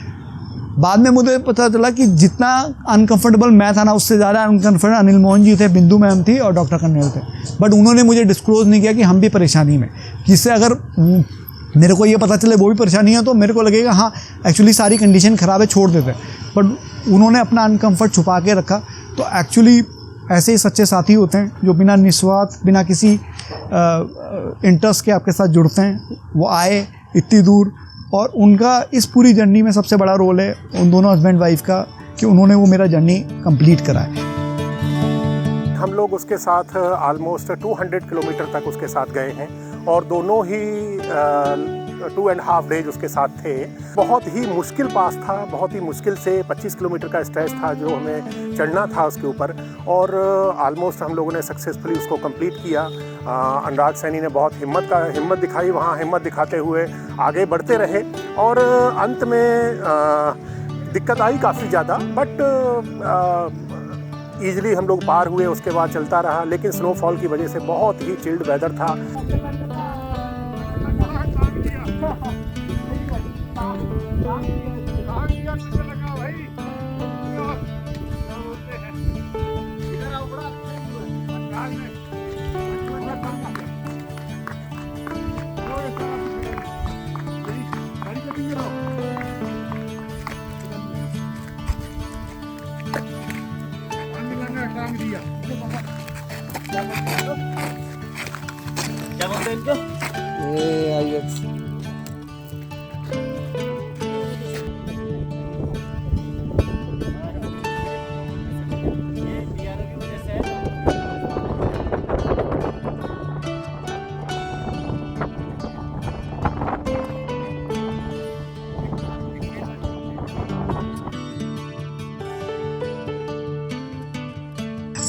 बाद में मुझे पता चला कि जितना अनकंफर्टेबल मैं था ना, उससे ज़्यादा अनकंफर्टेबल अनिल मोहन जी थे, बिंदु मैम थी और डॉक्टर कर्नेल थे। बट उन्होंने मुझे डिस्क्लोज नहीं किया कि हम भी परेशानी में, जिससे अगर मेरे को ये पता चले वो भी परेशानी है तो मेरे को लगेगा हाँ एक्चुअली सारी कंडीशन ख़राब है, छोड़ देते। बट उन्होंने अपना अनकंफर्ट छुपा के रखा। तो एक्चुअली ऐसे ही सच्चे साथी होते हैं जो बिना निस्वार्थ, बिना किसी इंटरेस्ट के आपके साथ जुड़ते हैं। वो आए इतनी दूर, और उनका इस पूरी जर्नी में सबसे बड़ा रोल है उन दोनों हस्बैंड वाइफ का कि उन्होंने वो मेरा जर्नी कंप्लीट करा है। हम लोग उसके साथ ऑलमोस्ट 200 किलोमीटर तक उसके साथ गए हैं और दोनों ही 2.5 डेज उसके साथ थे। बहुत ही मुश्किल पास था, बहुत ही मुश्किल से 25 किलोमीटर का स्ट्रेच था जो हमें चढ़ना था उसके ऊपर, और ऑलमोस्ट हम लोगों ने सक्सेसफुली उसको कंप्लीट किया। अनुराग सैनी ने बहुत हिम्मत दिखाई, वहाँ हिम्मत दिखाते हुए आगे बढ़ते रहे, और अंत में दिक्कत आई काफ़ी ज़्यादा, बट ईजिली हम लोग पार हुए। उसके बाद चलता रहा, लेकिन स्नोफॉल की वजह से बहुत ही चिल्ड वेदर था। क्या बोलते हैं इनको?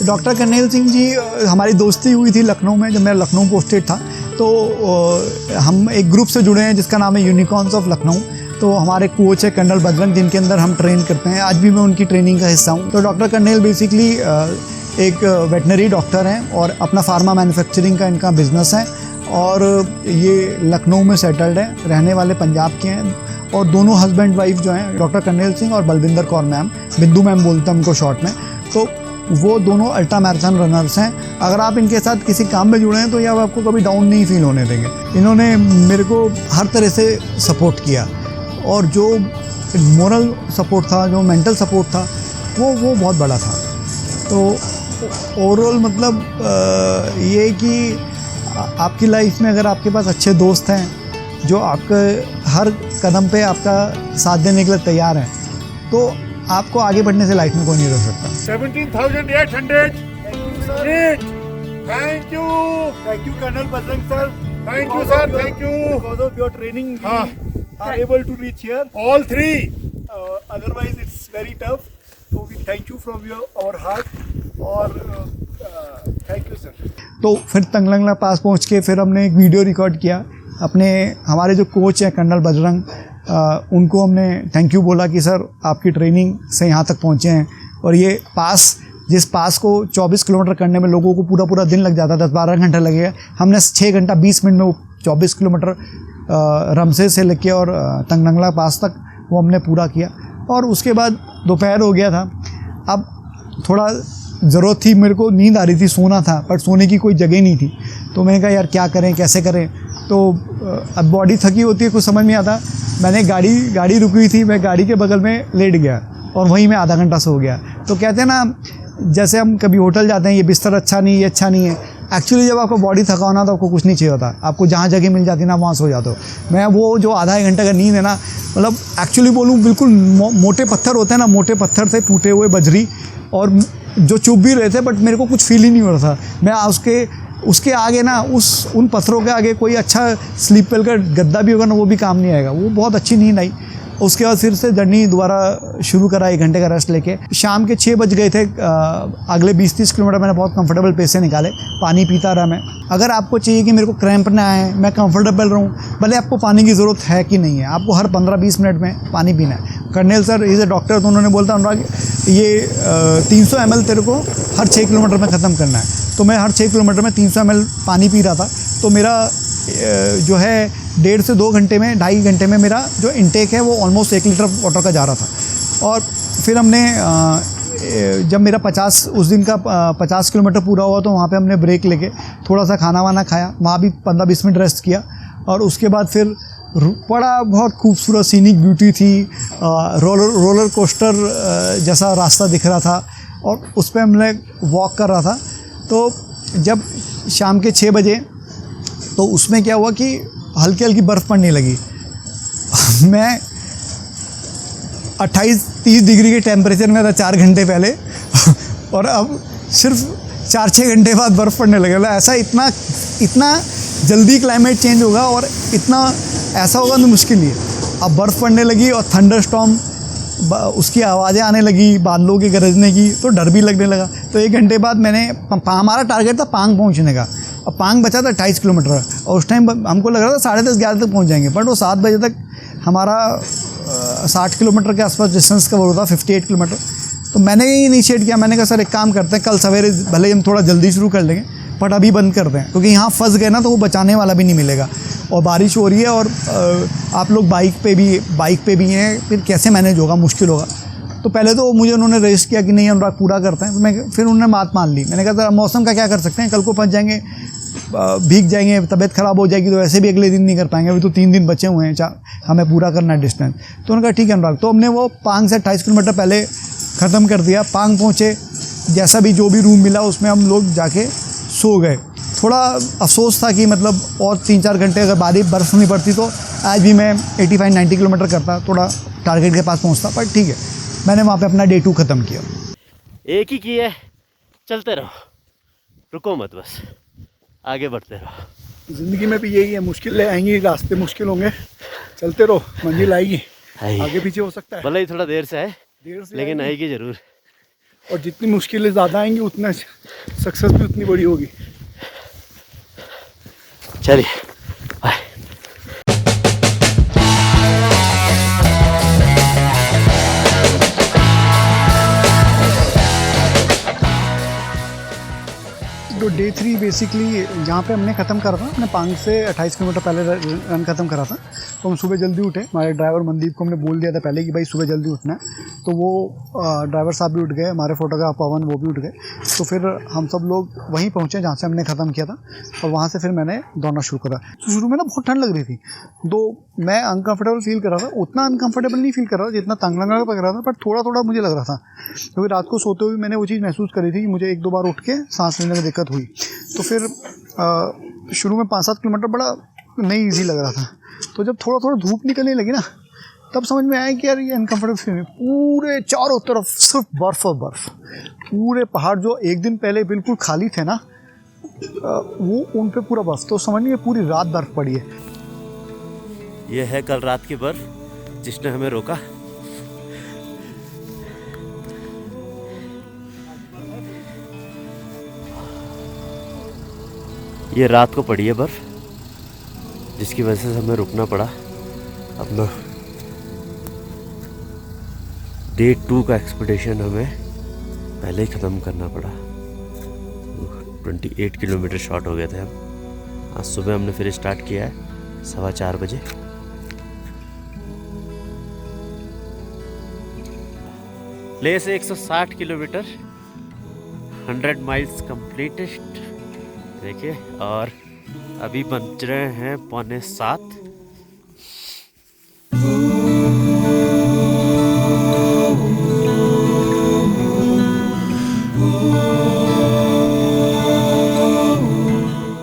डॉक्टर कर्नेल सिंह जी, हमारी दोस्ती हुई थी लखनऊ में जब मैं लखनऊ पोस्टेड था। तो हम एक ग्रुप से जुड़े हैं जिसका नाम है यूनिकॉर्न्स ऑफ लखनऊ। तो हमारे कोच है कर्नल बजरंग, जिनके अंदर हम ट्रेन करते हैं। आज भी मैं उनकी ट्रेनिंग का हिस्सा हूँ। तो डॉक्टर कर्नेल बेसिकली एक वेटनरी डॉक्टर हैं और अपना फार्मा मैन्युफैक्चरिंग का इनका बिजनेस है, और ये लखनऊ में सेटल्ड है, रहने वाले पंजाब के हैं। और दोनों हस्बैंड वाइफ जो हैं, डॉक्टर कर्नेल सिंह और बलविंदर कौर मैम, बिंदु मैम बोलते हैं उनको शॉर्ट में, तो वो दोनों अल्ट्रा मैराथन रनर्स हैं। अगर आप इनके साथ किसी काम में जुड़े हैं तो ये आपको कभी डाउन नहीं फील होने देंगे। इन्होंने मेरे को हर तरह से सपोर्ट किया, और जो मोरल सपोर्ट था, जो मेंटल सपोर्ट था, वो बहुत बड़ा था। तो ओवरऑल मतलब ये कि आपकी लाइफ में अगर आपके पास अच्छे दोस्त हैं जो आपके हर कदम पे आपका साथ देने के लिए तैयार हैं, तो आपको आगे बढ़ने से लाइफ में कोई नहीं रोक सकता। 17,800 great, thank you Colonel Bajrang sir. thank you sir, thank you Because of your training, we हाँ, are able to reach here. all three Otherwise, it's very tough. So we thank you from our heart. और thank you sir. तो फिर तंगलंगला पास पहुंच के फिर हमने एक video record किया। हमारे जो कोच हैं कर्नल बजरंग, उनको हमने थैंक यू बोला कि सर आपकी ट्रेनिंग से यहाँ तक पहुँचे हैं। और ये जिस पास को 24 किलोमीटर करने में लोगों को पूरा दिन लग जाता, 10-12 घंटे लगेगा, हमने 6 घंटा 20 मिनट में वो 24 किलोमीटर रमसे से लेके और तंगलंगला पास तक वो हमने पूरा किया। और उसके बाद दोपहर हो गया था। अब थोड़ा ज़रूरत थी, मेरे को नींद आ रही थी, सोना था, पर सोने की कोई जगह नहीं थी। तो मैंने कहा यार क्या करें, कैसे करें। तो अब बॉडी थकी होती है, कुछ समझ नहीं आता। मैंने गाड़ी रुकी हुई थी, मैं गाड़ी के बगल में लेट गया और वहीं मैं आधा घंटा सो गया। तो कहते हैं ना जैसे हम कभी होटल जाते हैं, ये बिस्तर अच्छा नहीं, ये अच्छा नहीं है। एक्चुअली जब आपका बॉडी थका होना तो आपको कुछ नहीं चाहिए होता, आपको जहाँ जगह मिल जाती है ना वहाँ सो जाते हो। मैं वो जो आधा एक घंटे का नींद है ना, मतलब एक्चुअली बोलूँ बिल्कुल मोटे पत्थर होते हैं ना, मोटे पत्थर से टूटे हुए बजरी, और जो चुभ भी रहे थे बट मेरे को कुछ फील ही नहीं हो रहा था। मैं उसके आगे ना, उन पत्थरों के आगे कोई अच्छा स्लीप वेल का गद्दा भी होगा ना, वो भी काम नहीं आएगा। वो बहुत अच्छी नींद आई। उसके बाद फिर से जर्नी दोबारा शुरू करा, 1 घंटे का रेस्ट लेके। शाम के 6 बज गए थे। अगले 20-30 किलोमीटर मैंने बहुत कंफर्टेबल पेस से निकाले, पानी पीता रहा मैं। अगर आपको चाहिए कि मेरे को क्रैम्प ना आए, मैं कंफर्टेबल रहूँ, भले आपको पानी की ज़रूरत है कि नहीं है, आपको हर 15-20 मिनट में पानी पीना है। Kernel sir is a doctor, तो उन्होंने बोलता अनुराग ये 300 ml तेरे को हर 6 किलोमीटर में ख़त्म करना है। तो मैं हर 6 किलोमीटर में 300 ml पानी पी रहा था। तो मेरा जो है 1.5 से 2 घंटे में, 2.5 घंटे में मेरा जो इंटेक है वो ऑलमोस्ट 1 लीटर वाटर का जा रहा था। और फिर हमने जब मेरा 50 उस दिन का 50 किलोमीटर पूरा हुआ तो वहाँ पे हमने ब्रेक लेके थोड़ा सा खाना वाना खाया, वहाँ भी 15-20 मिनट रेस्ट किया। और उसके बाद फिर बड़ा बहुत खूबसूरत सीनिक ब्यूटी थी, रोलर कोस्टर जैसा रास्ता दिख रहा था, और उस पर हमने वॉक कर रहा था। तो जब शाम के 6 बजे तो उसमें क्या हुआ कि हल्की हल्की बर्फ़ पड़ने लगी। मैं 28-30 डिग्री के टेम्परेचर में था 4 घंटे पहले और अब सिर्फ 4-6 घंटे बाद बर्फ़ पड़ने लगा। ऐसा इतना जल्दी क्लाइमेट चेंज होगा और इतना ऐसा होगा तो मुश्किल ही है। अब बर्फ़ पड़ने लगी और थंडर स्टॉर्म, उसकी आवाज़ें आने लगी, बादलों के गरजने की, तो डर भी लगने लगा। तो 1 घंटे बाद हमारा टारगेट था पांग पहुंचने का, और पांग बचा था 28 किलोमीटर, और उस टाइम हमको लग रहा था 10:30-11 तक पहुंच जाएंगे, बट वो 7 बजे तक हमारा 60 किलोमीटर के आसपास डिस्टेंस कवर होता, 58 किलोमीटर। तो मैंने ही इनिशिएट किया, मैंने कहा सर एक काम करते हैं, कल सवेरे भले ही हम थोड़ा जल्दी शुरू कर लेंगे बट अभी बंद कर दें, क्योंकि यहाँ फंस गए ना तो वो बचाने वाला भी नहीं मिलेगा, और बारिश हो रही है, और आप लोग बाइक पे भी हैं, फिर कैसे मैनेज होगा, मुश्किल होगा। तो पहले तो मुझे उन्होंने रेस्ट किया कि नहीं अनुराग पूरा करते हैं, फिर उन्होंने बात मान ली। मैंने कहा सर मौसम का क्या कर सकते हैं, कल को फंस जाएंगे, भीग जाएंगे, तबीयत ख़राब हो जाएगी, तो वैसे भी अगले दिन नहीं कर पाएंगे, अभी तो 3 दिन बचे हुए हैं, हमें पूरा करना है डिस्टेंस। तो उन्होंने कहा ठीक है अनुराग। तो हमने वो पांग से 28 किलोमीटर पहले ख़त्म कर दिया। पांग पहुँचे, जैसा भी जो भी रूम मिला उसमें हम लोग जाके सो गए। थोड़ा अफसोस था कि मतलब और 3-4 घंटे अगर बर्फ़ नहीं पड़ती तो आज भी मैं 85-90 किलोमीटर करता, थोड़ा टारगेट के पास पहुंचता, पर ठीक है, मैंने वहाँ पे अपना डे 2 ख़त्म किया। एक ही किया है, चलते रहो, रुको मत, बस आगे बढ़ते रहो। ज़िंदगी में भी यही है, मुश्किलें आएंगी, रास्ते मुश्किल होंगे, चलते रहो, मंजिल आएगी। आगे पीछे हो सकता है, भले ही थोड़ा देर से आए, लेकिन आएगी ज़रूर। और जितनी मुश्किलें ज़्यादा आएंगी उतना सक्सेस भी उतनी बड़ी होगी। चलिए बाय। तो डे 3 बेसिकली यहाँ पे हमने ख़त्म करा था, हमने पांग से 28 किलोमीटर पहले रन ख़त्म करा था। तो हम सुबह जल्दी उठे, हमारे ड्राइवर मनदीप को हमने बोल दिया था पहले कि भाई सुबह जल्दी उठना है, तो वो ड्राइवर साहब भी उठ गए, हमारे फोटोग्राफ पवन वो भी उठ गए। तो फिर हम सब लोग वहीं पहुँचे जहाँ से हमने ख़त्म किया था, और वहाँ से फिर मैंने दौड़ना शुरू करा। तो शुरू में ना बहुत ठंड लग रही थी, तो मैं अनकम्फर्टेबल फील कर रहा था, उतना अनकम्फर्टेबल नहीं फील कर रहा था जितना तंग लग रहा था, बट थोड़ा थोड़ा मुझे लग रहा था, क्योंकि रात को सोते हुए मैंने वो चीज़ महसूस करी थी कि मुझे 1-2 बार उठ के सांस लेने में दिक्कत हुई। तो फिर शुरू में 5-7 किलोमीटर बड़ा नहीं ईजी लग रहा था। तो जब थोड़ा थोड़ा धूप निकलने लगी ना, तब समझ में आया कि यार ये अनकम्फर्टेबल फील है। पूरे चारों तरफ सिर्फ बर्फ़ और बर्फ़, पूरे पहाड़ जो एक दिन पहले बिल्कुल खाली थे ना, वो उन पे पूरा बर्फ़। तो समझ में पूरी रात बर्फ़ पड़ी है। ये है कल रात की बर्फ़ जिसने हमें रोका। ये रात को पड़ी है बर्फ़, जिसकी वजह से हमें रुकना पड़ा। अपना डे 2 का एक्सपेडिशन हमें पहले ही ख़त्म करना पड़ा। 28 किलोमीटर शॉर्ट हो गए थे हम। आज सुबह हमने फिर स्टार्ट किया है 4:15 बजे। ले से 160 किलोमीटर, 100 माइल्स कंप्लीटेड देखिए, और अभी बज रहे हैं 6:45।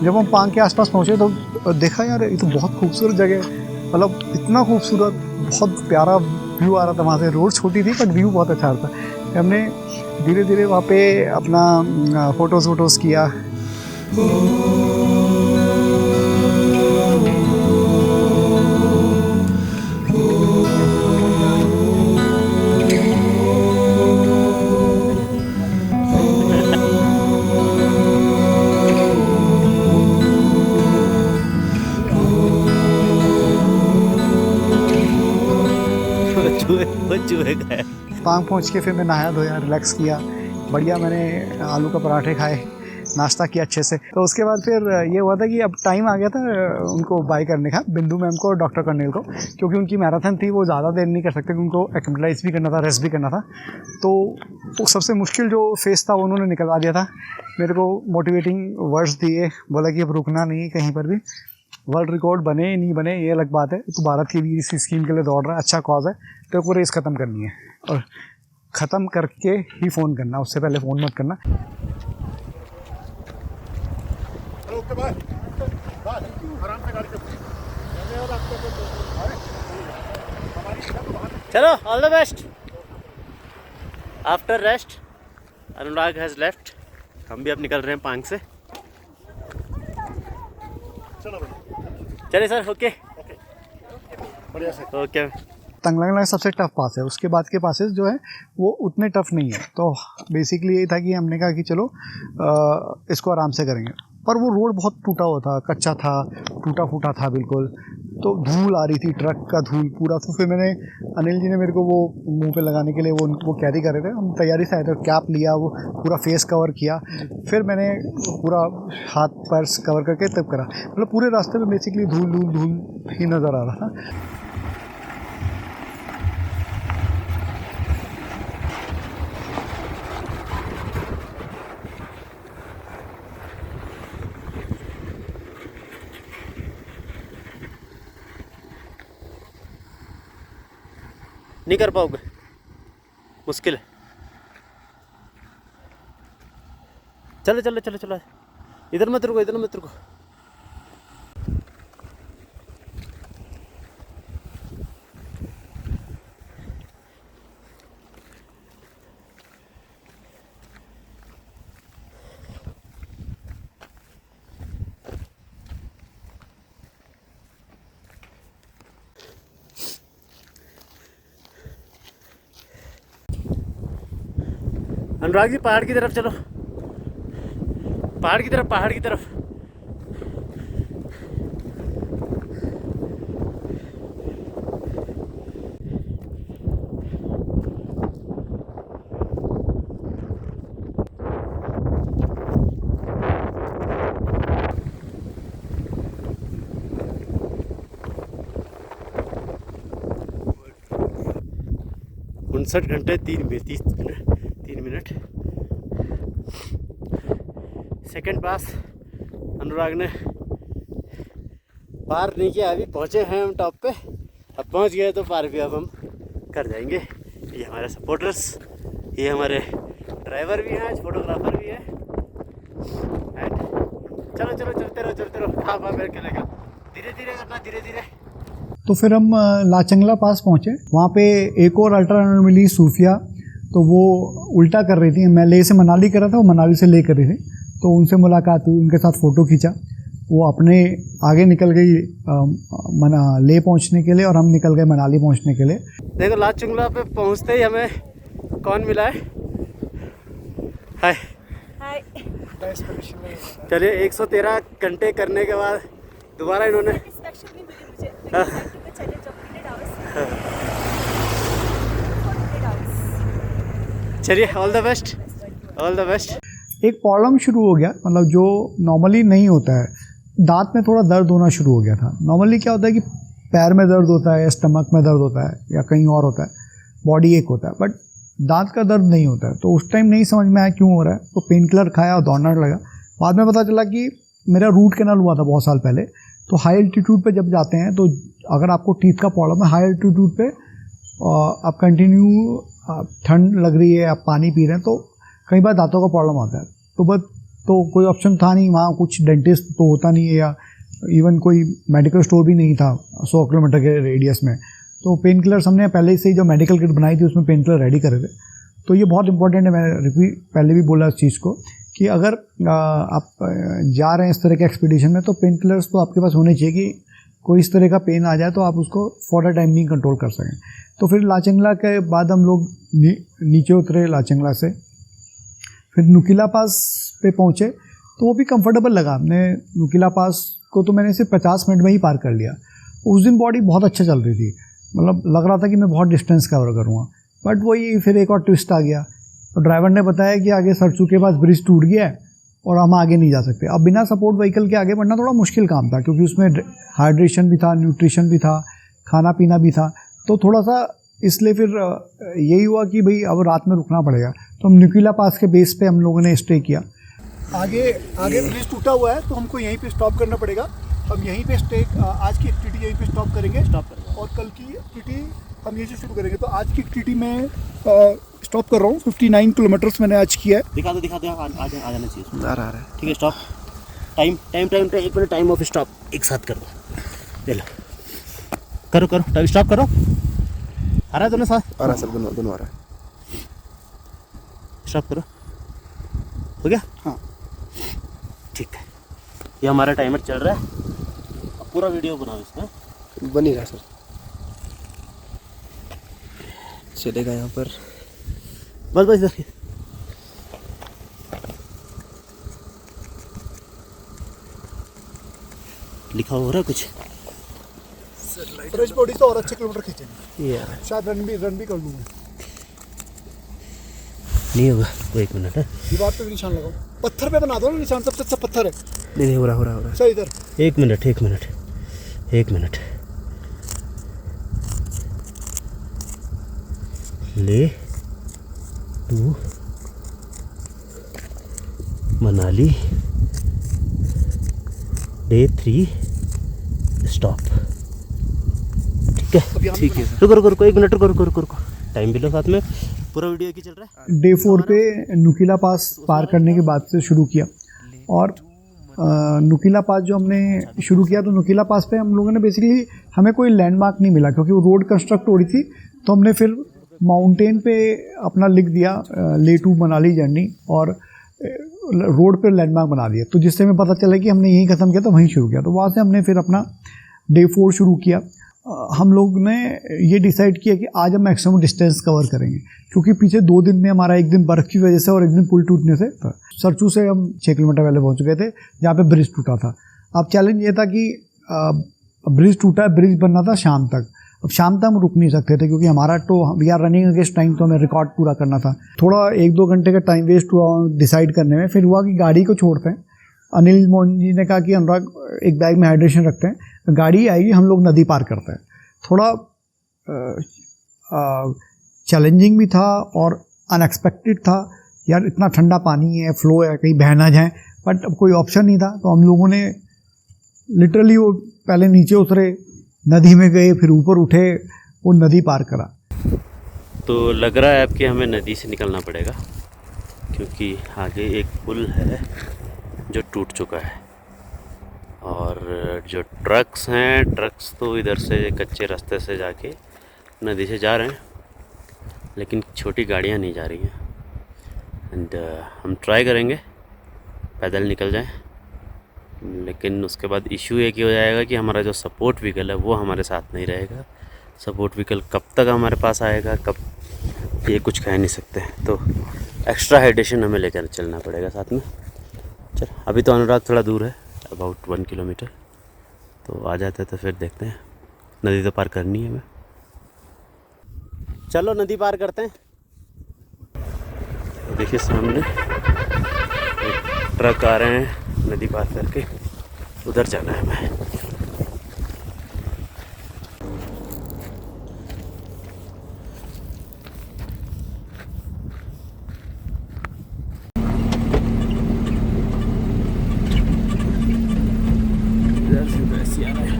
जब हम पांग के आसपास पहुँचे तो देखा यार ये तो बहुत खूबसूरत जगह है, मतलब इतना खूबसूरत, बहुत प्यारा व्यू आ रहा था वहाँ से। रोड छोटी थी बट व्यू बहुत अच्छा था। हमने धीरे धीरे वहाँ पे अपना फ़ोटोज़ वोटोज़ किया। चूहे गए। पांग पहुँच के फिर मैं नहाया धोया, रिलैक्स किया, बढ़िया मैंने आलू का पराठे खाए, नाश्ता किया अच्छे से। तो उसके बाद फिर ये हुआ था कि अब टाइम आ गया था उनको बाय करने का, बिंदु मैम को और डॉक्टर कर्नेल को, क्योंकि उनकी मैराथन थी, वो ज़्यादा देर नहीं कर सकते, क्योंकि उनको एक्टिवाइज भी करना था, रेस्ट भी करना था। तो वो सबसे मुश्किल जो फेस था उन्होंने निकलवा दिया था। मेरे को मोटिवेटिंग वर्ड्स दिए, बोला कि अब रुकना नहीं है कहीं पर भी, वर्ल्ड रिकॉर्ड बने नहीं बने ये अलग बात है, तो भारत की भी इस स्कीम के लिए दौड़ रहा है, अच्छा कॉज है, तो को रेस ख़त्म करनी है और ख़त्म करके ही फ़ोन करना, उससे पहले फ़ोन मत करना। चलो, all the best. After rest Anurag has left. हम भी अब निकल रहे हैं पांग से। चलिए सर, ओके ओके। तंगलंगला सबसे टफ पास है, उसके बाद के पासेस जो है वो उतने टफ नहीं है। तो बेसिकली ये था कि हमने कहा कि चलो इसको आराम से करेंगे, पर वो रोड बहुत टूटा हुआ था, कच्चा था, टूटा फूटा था बिल्कुल, तो धूल आ रही थी, ट्रक का धूल पूरा। तो फिर मैंने, अनिल जी ने मेरे को वो मुंह पे लगाने के लिए वो कैरी कर रहे थे, हम तैयारी से आए थे, कैप लिया, वो पूरा फेस कवर किया, फिर मैंने पूरा हाथ पर्स कवर करके तब करा। मतलब पूरे रास्ते में बेसिकली धूल धूल धूल ही नज़र आ रहा था। नहीं कर पाओगे, मुश्किल है। चलो चलो चलो चलो, इधर मत रुको, इधर मत रुको। अनुराग जी, पहाड़ की तरफ चलो, पहाड़ की तरफ, पहाड़ की तरफ। उनसठ घंटे 3 मिनट। सेकंड पास अनुराग ने पार नहीं किया, अभी पहुंचे हैं हम टॉप पे। अब पहुंच गए तो पार भी अब हम कर जाएंगे। ये हमारे सपोर्टर्स, ये हमारे ड्राइवर भी हैं, फोटोग्राफर भी है। एंड चलो चलो, चलते रहो, खा करके लेगा, धीरे धीरे करना, धीरे धीरे। तो फिर हम लाचंगला पास पहुँचे, वहाँ पे एक और अल्ट्रा रनर मिली, सूफिया। तो वो उल्टा कर रही थी, मैं ले से मनाली कर रहा था, वो मनाली से ले कर रही थी, तो उनसे मुलाकात हुई, उनके साथ फ़ोटो खींचा। वो अपने आगे निकल गई ले पहुँचने के लिए, और हम निकल गए मनाली पहुँचने के लिए। देखो, लाचंगला पे पहुँचते ही हमें कौन मिला है? हाय हाय। चलिए, 113 घंटे करने के बाद दोबारा इन्होंने चलिए, all the best, all the best. एक प्रॉब्लम शुरू हो गया, मतलब जो नॉर्मली नहीं होता है, दांत में थोड़ा दर्द होना शुरू हो गया था। नॉर्मली क्या होता है कि पैर में दर्द होता है, या स्टमक में दर्द होता है, या कहीं और होता है, बॉडी एक होता है, बट दांत का दर्द नहीं होता है। तो उस टाइम नहीं समझ में आया क्यों हो रहा है, तो पेन किलर खाया और दौड़ने लगा। बाद में पता चला कि मेरा रूट कैनाल हुआ था बहुत साल पहले। तो हाई एल्टीट्यूड पे जब जाते हैं, तो अगर आपको टीथ का प्रॉब्लम है, हाई एल्टीट्यूड पे आप कंटिन्यू ठंड लग रही है, आप पानी पी रहे हैं, तो कई बार दांतों का प्रॉब्लम आता है। तो बस तो कोई ऑप्शन था नहीं वहाँ, कुछ डेंटिस्ट तो होता नहीं है या इवन कोई मेडिकल स्टोर भी नहीं था 100 किलोमीटर के रेडियस में। तो पेन किलर्स हमने पहले से ही जो मेडिकल किट बनाई थी उसमें पेन किलर रेडी करे थे। तो ये बहुत इंपॉर्टेंट है, मैंने पहले भी बोला इस चीज़ को कि अगर आप जा रहे हैं इस तरह के एक्सपीडिशन में तो पेन किलर्स तो आपके पास होने चाहिए कि कोई इस तरह का पेन आ जाए तो आप उसको फॉर अ टाइम नहीं कंट्रोल कर सकें। तो फिर लाचंगला के बाद हम लोग नीचे उतरे लाचंगला से, फिर नुकीला पास पे पहुँचे तो वो भी कंफर्टेबल लगा। हमने नुकीला पास को तो मैंने सिर्फ 50 मिनट में ही पार कर लिया। उस दिन बॉडी बहुत अच्छा चल रही थी, मतलब लग रहा था कि मैं बहुत डिस्टेंस कवर करूँगा, बट वही फिर एक और ट्विस्ट आ गया। तो ड्राइवर ने बताया कि आगे सरचू के पास ब्रिज टूट गया है और हम आगे नहीं जा सकते। अब बिना सपोर्ट व्हीकल के आगे बढ़ना थोड़ा मुश्किल काम था, क्योंकि उसमें हाइड्रेशन भी था, न्यूट्रिशन भी था, खाना पीना भी था, तो थोड़ा सा इसलिए फिर यही हुआ कि भाई अब रात में रुकना पड़ेगा। तो हम नुकीला पास के बेस पे हम लोगों ने स्टे किया। आगे ब्रिज टूटा हुआ है तो हमको यहीं पे स्टॉप करना पड़ेगा। हम यहीं पे आज की एक्टिविटी यहीं पे स्टॉप करेंगे और कल की एक्टिविटी हम यहीं से शुरू करेंगे। तो आज की एक्टिविटी में स्टॉप कर रहा हूँ, 59 किलोमीटर्स मैंने आज किया है। दिखा दो आ जाना चाहिए। आ रहा है। ठीक है, stop time 1 minute time of stop एक साथ कर दो। ले लो, करो टाइम स्टॉप करो। आ रहा है दोनों साथ? आ रहा है सर, दोनों आ रहा है। स्टॉप करो, हो गया? हाँ ठीक है, ये हमारा टाइमर चल रहा है। अब पूरा वीडियो बनाओ इसमें। बन ही रहा सर, चलेगा यहाँ पर। बस इधर लिखा हो रहा है कुछ। फ्रेश बॉडी से और अच्छे किलोमीटर खींचेंगे, ये शायद रन भी कर लूँगा। नहीं होगा, वो 1 मिनट है। दीवार पे भी निशान लगाओ, पत्थर पे बना दो ना निशान, सबसे अच्छा पत्थर है। नहीं हो रहा। सही इधर 1 मिनट ले टू मनाली डे 3 स्टॉप। ठीक है रुको 1 मिनट रुको टाइम भी लो साथ में, पूरा वीडियो की चल रहा है। डे 4 पे नुकीला पास पार करने के बाद से शुरू किया और नुकीला पास जो हमने शुरू किया तो नुकीला पास पे हम लोगों ने बेसिकली हमें कोई लैंडमार्क नहीं मिला, क्योंकि वो रोड कंस्ट्रक्ट हो रही थी। तो हमने फिर माउंटेन पे अपना लिख दिया ले टू मनाली जर्नी और रोड पे लैंडमार्क बना दिया, तो जिससे हमें पता चला कि हमने यहीं ख़त्म किया तो वहीं शुरू किया। तो वहाँ से हमने फिर अपना डे 4 शुरू किया। हम लोग ने ये डिसाइड किया कि आज हम मैक्सिमम डिस्टेंस कवर करेंगे, क्योंकि पीछे 2 दिन में हमारा 1 दिन बर्फ़ की वजह से और 1 दिन पुल टूटने से सरचू से हम 6 किलोमीटर पहले पहुंच चुके थे जहाँ पे ब्रिज टूटा था। अब चैलेंज ये था कि ब्रिज टूटा है, ब्रिज बनना था शाम तक। अब शाम तक हम रुक नहीं सकते थे, क्योंकि हमारा तो we are running against time, तो हमें रिकॉर्ड पूरा करना था। थोड़ा 1-2 घंटे का टाइम वेस्ट हुआ डिसाइड करने में। फिर हुआ कि गाड़ी को छोड़ते हैं। अनिल मोहन जी ने कहा कि अनुराग एक बैग में हाइड्रेशन रखते हैं, गाड़ी आएगी हम लोग नदी पार करते हैं। थोड़ा चैलेंजिंग भी था और अनएक्सपेक्टेड था, यार इतना ठंडा पानी है, फ्लो है, कहीं बह ना जाए, बट अब कोई ऑप्शन नहीं था। तो हम लोगों ने लिटरली वो पहले नीचे उतरे, नदी में गए, फिर ऊपर उठे, वो नदी पार करा। तो लग रहा है अब कि हमें नदी से निकलना पड़ेगा, क्योंकि आगे एक पुल है जो टूट चुका है और जो ट्रक्स तो इधर से कच्चे रास्ते से जाके नदी से जा रहे हैं, लेकिन छोटी गाड़ियाँ नहीं जा रही हैं। एंड हम ट्राई करेंगे पैदल निकल जाएं, लेकिन उसके बाद इशू एक ही हो जाएगा कि हमारा जो सपोर्ट व्हीकल है वो हमारे साथ नहीं रहेगा। सपोर्ट व्हीकल कब तक हमारे पास आएगा, कब, ये कुछ कह नहीं सकते। तो एक्स्ट्रा हाइड्रेशन हमें लेकर चलना पड़ेगा साथ में। चल, अभी तो अनुराग थोड़ा दूर है, अबाउट 1 किलोमीटर, तो आ जाते तो फिर देखते हैं। नदी तो पार करनी है हमें। चलो नदी पार करते हैं। देखिए सामने ट्रक आ रहे हैं, नदी पार करके उधर जाना है हमें।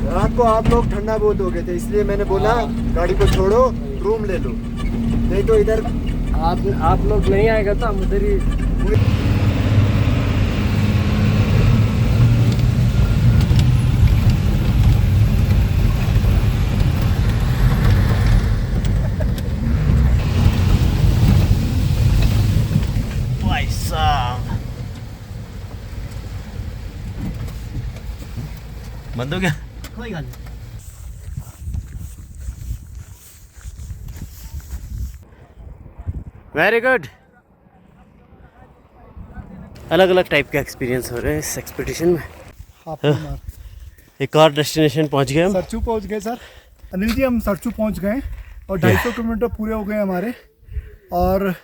रात को आप लोग ठंडा बहुत हो गए थे, इसलिए मैंने बोला गाड़ी को छोड़ो, रूम ले लो, नहीं तो इधर आप लोग नहीं आएगा तो हम उधर ही बंद हो गया। कोई गल नहीं। Very good. अलग अलग टाइप के एक्सपीरियंस हो रहे हैं इस एक्सपीडिशन में। Half an hour. एक और डेस्टिनेशन पहुंच गए हम। सरचू पहुंच गए सर। अनिल जी हम सरचू पहुंच गए और 250 किलोमीटर पूरे हो गए हमारे और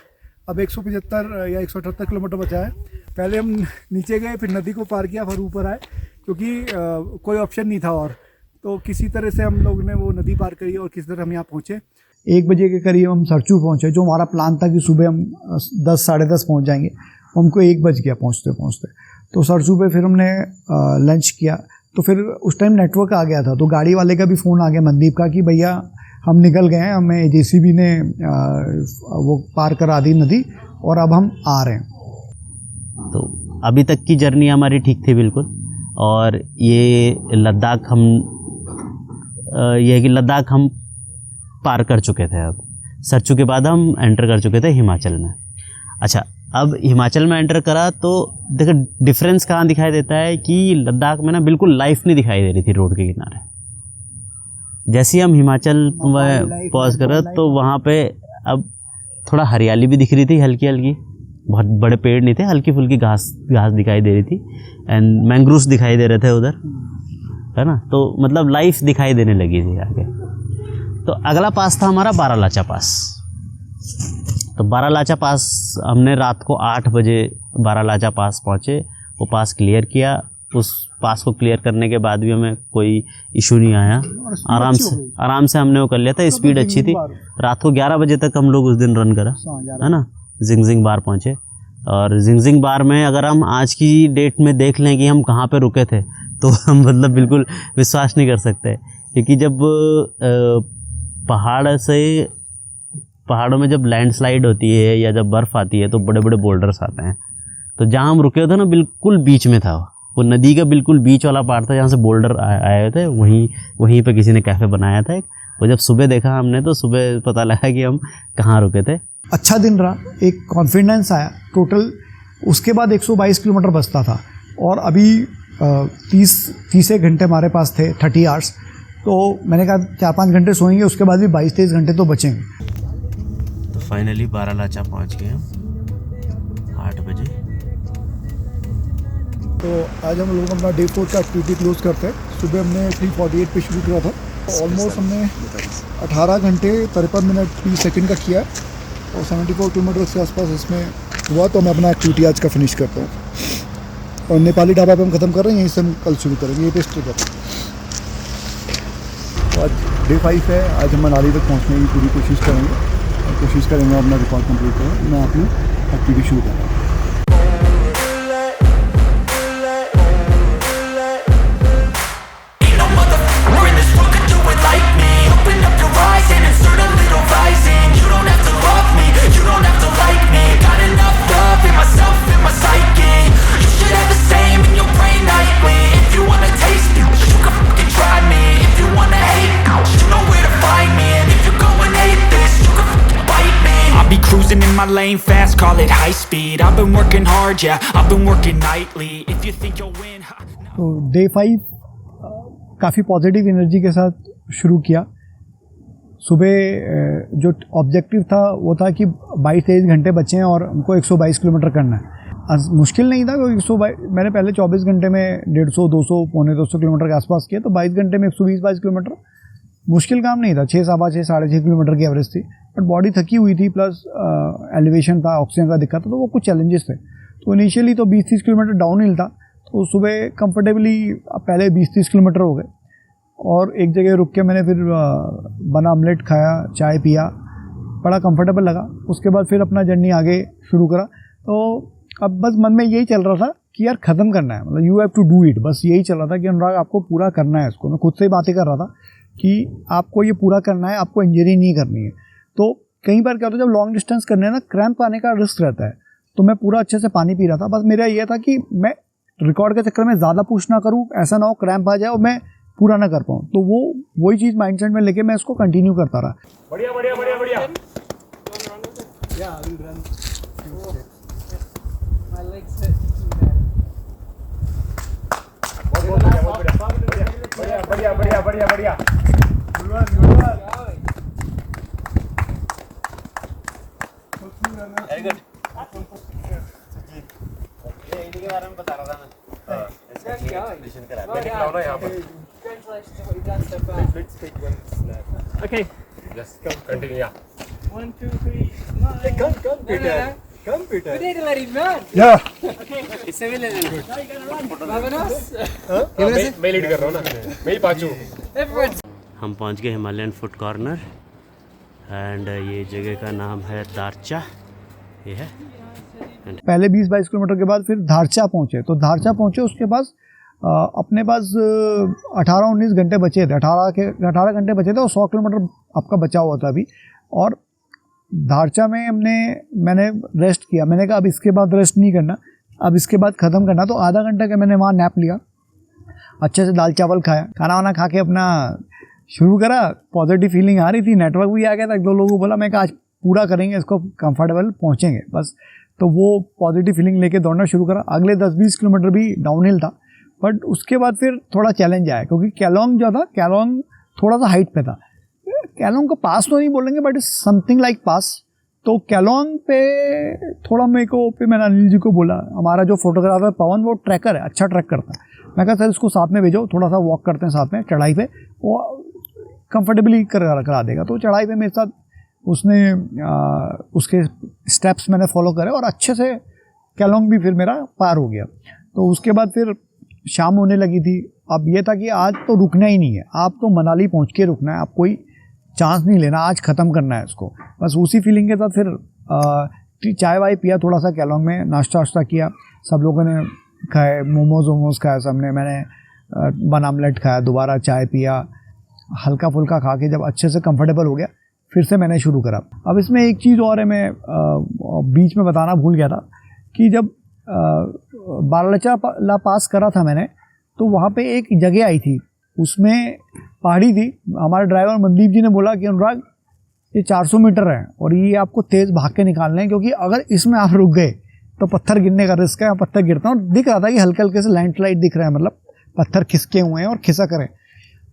अब 175 या 178 किलोमीटर बचा है। पहले हम नीचे गए, फिर नदी को पार किया, फिर ऊपर आए क्योंकि कोई ऑप्शन नहीं था और तो किसी तरह से हम लोग ने वो नदी पार करी और किसी तरह हम यहाँ पहुँचे। 1 बजे के करीब हम सरचू पहुँचे। जो हमारा प्लान था कि सुबह हम 10 साढ़े 10 पहुँच जाएंगे, हमको 1 बज गया पहुँचते पहुँचते। तो सरचू पे फिर हमने लंच किया। तो फिर उस टाइम नेटवर्क आ गया था, तो गाड़ी वाले का भी फ़ोन आ गया मनदीप का कि भैया हम निकल गए हैं, हमें जेसीबी ने वो पार करा दी नदी और अब हम आ रहे हैं। तो अभी तक की जर्नी हमारी ठीक थी बिल्कुल। और ये लद्दाख ये है कि लद्दाख हम पार कर चुके थे। अब सरचू के बाद हम एंटर कर चुके थे हिमाचल में। अच्छा, अब हिमाचल में एंटर करा तो देखो डिफरेंस कहाँ दिखाई देता है कि लद्दाख में ना बिल्कुल लाइफ नहीं दिखाई दे रही थी रोड के किनारे। जैसे ही हम हिमाचल में पॉज करा तो वहाँ पे अब थोड़ा हरियाली भी दिख रही थी, हल्की हल्की। बहुत बड़े पेड़ नहीं थे, हल्की फुल्की घास दिखाई दे रही थी एंड मैंग्रोव्स दिखाई दे रहे थे उधर, है ना। तो मतलब लाइफ दिखाई देने लगी थी आगे। तो अगला पास था हमारा बारालाचा पास। तो बारालाचा पास हमने रात को 8 बजे बारालाचा पास पहुँचे, वो पास क्लियर किया। उस पास को क्लियर करने के बाद भी हमें कोई इशू नहीं आया, आराम से हमने वो कर लिया था। स्पीड अच्छी थी। रात को 11 बजे तक हम लोग उस दिन रन करा, है ना। जिंगजिंग बार पहुँचे और जिंगजिंग बार में अगर हम आज की डेट में देख लें कि हम कहाँ पे रुके थे तो हम मतलब बिल्कुल विश्वास नहीं कर सकते। क्योंकि जब पहाड़ों में जब लैंडस्लाइड होती है या जब बर्फ़ आती है तो बड़े बड़े बोल्डर्स आते हैं। तो जहाँ हम रुके थे ना बिल्कुल बीच में था, वो नदी का बिल्कुल बीच वाला पार्ट था जहाँ से बोल्डर आए हुए थे। वहीं पे किसी ने कैफ़े बनाया था एक। वो जब सुबह देखा हमने तो सुबह पता लगा कि हम कहाँ रुके थे। अच्छा दिन रहा, एक कॉन्फिडेंस आया टोटल। उसके बाद 122 किलोमीटर बचता था और अभी 30 घंटे हमारे पास थे, 30 आवर्स। तो मैंने कहा 4-5 घंटे सोएंगे, उसके बाद भी 22-23 घंटे तो बचेंगे। तो फाइनली बारालाचा पहुँच गए हम 8 बजे। तो आज हम लोग अपना डे 4 का एक्टिविटी क्लोज करते हैं। सुबह हमने 3:48 पे शुरू किया था, ऑलमोस्ट हमने 18 घंटे 53 मिनट 30 सेकंड का किया और 74 किलोमीटर के आसपास इसमें हुआ। तो मैं अपना एक्टिविटी आज का फिनिश करता हूँ और नेपाली ढाबा पे हम ख़त्म कर रहे हैं, यहीं से हम कल शुरू करेंगे, यहीं पे स्टे करते हैं। तो आज डे 5 है, आज हम मनाली तक पहुँचने की पूरी कोशिश करेंगे और कोशिश करेंगे अपना रिकॉर्ड कंप्लीट करें। मैं अपनी एक्टिविटी शुरू कर रहा हूँ। Cruising in my lane fast, call it high speed. I've been working hard, yeah, I've been working nightly. If you think you'll win. तो डे 5 काफ़ी पॉजिटिव एनर्जी के साथ शुरू किया। सुबह जो ऑब्जेक्टिव था वो था कि 22-23 घंटे बचे हैं और हमको 122 किलोमीटर करना है। मुश्किल नहीं था क्योंकि 122 मैंने पहले 24 घंटे में 150, 200, पौने 200 किलोमीटर के आसपास किया। तो 22 घंटे में 120-22 किलोमीटर मुश्किल काम नहीं था। 6, 6.25, 6.5 किलोमीटर की एवरेज थी, बट बॉडी थकी हुई थी, प्लस एलिवेशन था, ऑक्सीजन का दिक्कत था, तो वो कुछ चैलेंजेस थे। तो इनिशियली तो 20-30 किलोमीटर डाउन हिल था। तो सुबह कंफर्टेबली पहले 20-30 किलोमीटर हो गए और एक जगह रुक के मैंने फिर बना ऑमलेट खाया, चाय पिया, बड़ा कंफर्टेबल लगा। उसके बाद फिर अपना जर्नी आगे शुरू करा। तो अब बस मन में यही चल रहा था कि यार ख़त्म करना है, मतलब you have to do it. बस यही चल रहा था कि अनुराग आपको पूरा करना है इसको। मैं खुद से ही बातें कर रहा था कि आपको ये पूरा करना है, आपको इंजरी नहीं करनी है। तो कई बार क्या होता है जब लॉन्ग डिस्टेंस करने ना क्रैम्प आने का रिस्क रहता है। तो मैं पूरा अच्छे से पानी पी रहा था। बस मेरा ये था कि मैं रिकॉर्ड के चक्कर में ज़्यादा पुश ना करूँ, ऐसा ना हो क्रैम्प आ जाए और मैं पूरा ना कर पाऊँ। तो वही चीज़ माइंडसेट में लेके मैं इसको कंटिन्यू करता रहा। बढ़िया बढ़िया बढ़िया बढ़िया। बढ़िया बढ़िया बढ़िया बढ़िया वेरी गुड। ये इन्हीं के बारे में बता रहा था मैं। Expedition करा मैंने खिलाना यहाँ पर। Okay. Yes, continue. Yeah. 1, 2, 3. Come, Peter. Come, Peter. We need to let him run. या इससे भी ले लेंगे। मैं लीड कर रहा हूँ ना, मैं ही पाँचू। हम पहुंच गए हिमालयन फूड कॉर्नर एंड ये जगह का नाम है दारचा। ये है पहले 20-22 किलोमीटर के बाद फिर धारचा पहुँचे। तो धारचा पहुँचे उसके पास अपने पास 18-19 घंटे बचे थे, 18 घंटे बचे थे और 100 किलोमीटर आपका बचा हुआ था अभी। और धारचा में मैंने रेस्ट किया। मैंने कहा अब इसके बाद रेस्ट नहीं करना, अब इसके बाद ख़त्म करना। तो आधा घंटा का मैंने वहाँ नैप लिया, अच्छे से दाल चावल खाया, खाना वाना खा के अपना शुरू करा। पॉजिटिव फीलिंग आ रही थी, नेटवर्क भी आ गया था। 2 लोगों को बोला मैं कहा आज पूरा करेंगे इसको, कंफर्टेबल पहुँचेंगे बस। तो वो पॉजिटिव फीलिंग लेके दौड़ना शुरू करा। अगले 10-20 किलोमीटर भी डाउनहिल था, बट उसके बाद फिर थोड़ा चैलेंज आया क्योंकि केलोंग जो था, केलोंग थोड़ा सा हाइट पे था। केलोंग का पास तो नहीं बोलेंगे बट इट्स समथिंग लाइक पास। तो केलोंग पे थोड़ा मेरे को फिर मैंने अनिल जी को बोला, हमारा जो फोटोग्राफर पवन वो ट्रैकर है, अच्छा ट्रैक करता है। मैं कहा सर इसको साथ में भेजो, थोड़ा सा वॉक करते हैं साथ में चढ़ाई पे, वो कंफर्टेबली करा देगा। तो चढ़ाई पे मेरे साथ उसने उसके स्टेप्स मैंने फॉलो करे और अच्छे से केलोंग भी फिर मेरा पार हो गया। तो उसके बाद फिर शाम होने लगी थी। अब ये था कि आज तो रुकना ही नहीं है, आप तो मनाली पहुंच के रुकना है, आप कोई चांस नहीं लेना, आज ख़त्म करना है इसको। बस उसी फीलिंग के साथ फिर चाय वाय पिया, थोड़ा सा केलोंग में नाश्ता वाश्ता किया। सब लोगों ने खाए, मोमोज खाया सबने, मैंने बन आमलेट खाया, दोबारा चाय पिया, हल्का फुल्का खा के जब अच्छे से कंफर्टेबल हो गया फिर से मैंने शुरू करा। अब इसमें एक चीज़ और है, मैं बीच में बताना भूल गया था कि जब बारालाचा पास करा था मैंने, तो वहाँ पे एक जगह आई थी, उसमें पहाड़ी थी। हमारे ड्राइवर मनदीप जी ने बोला कि अनुराग ये 400 मीटर है और ये आपको तेज़ भाग के निकालना है, क्योंकि अगर इसमें आप रुक गए तो पत्थर गिरने का रिस्क है। पत्थर गिरता है और दिख रहा था कि हल्के हल्के से लैंडस्लाइड दिख रहा है, मतलब पत्थर खिसके हुए हैं और खिसक रहे हैं।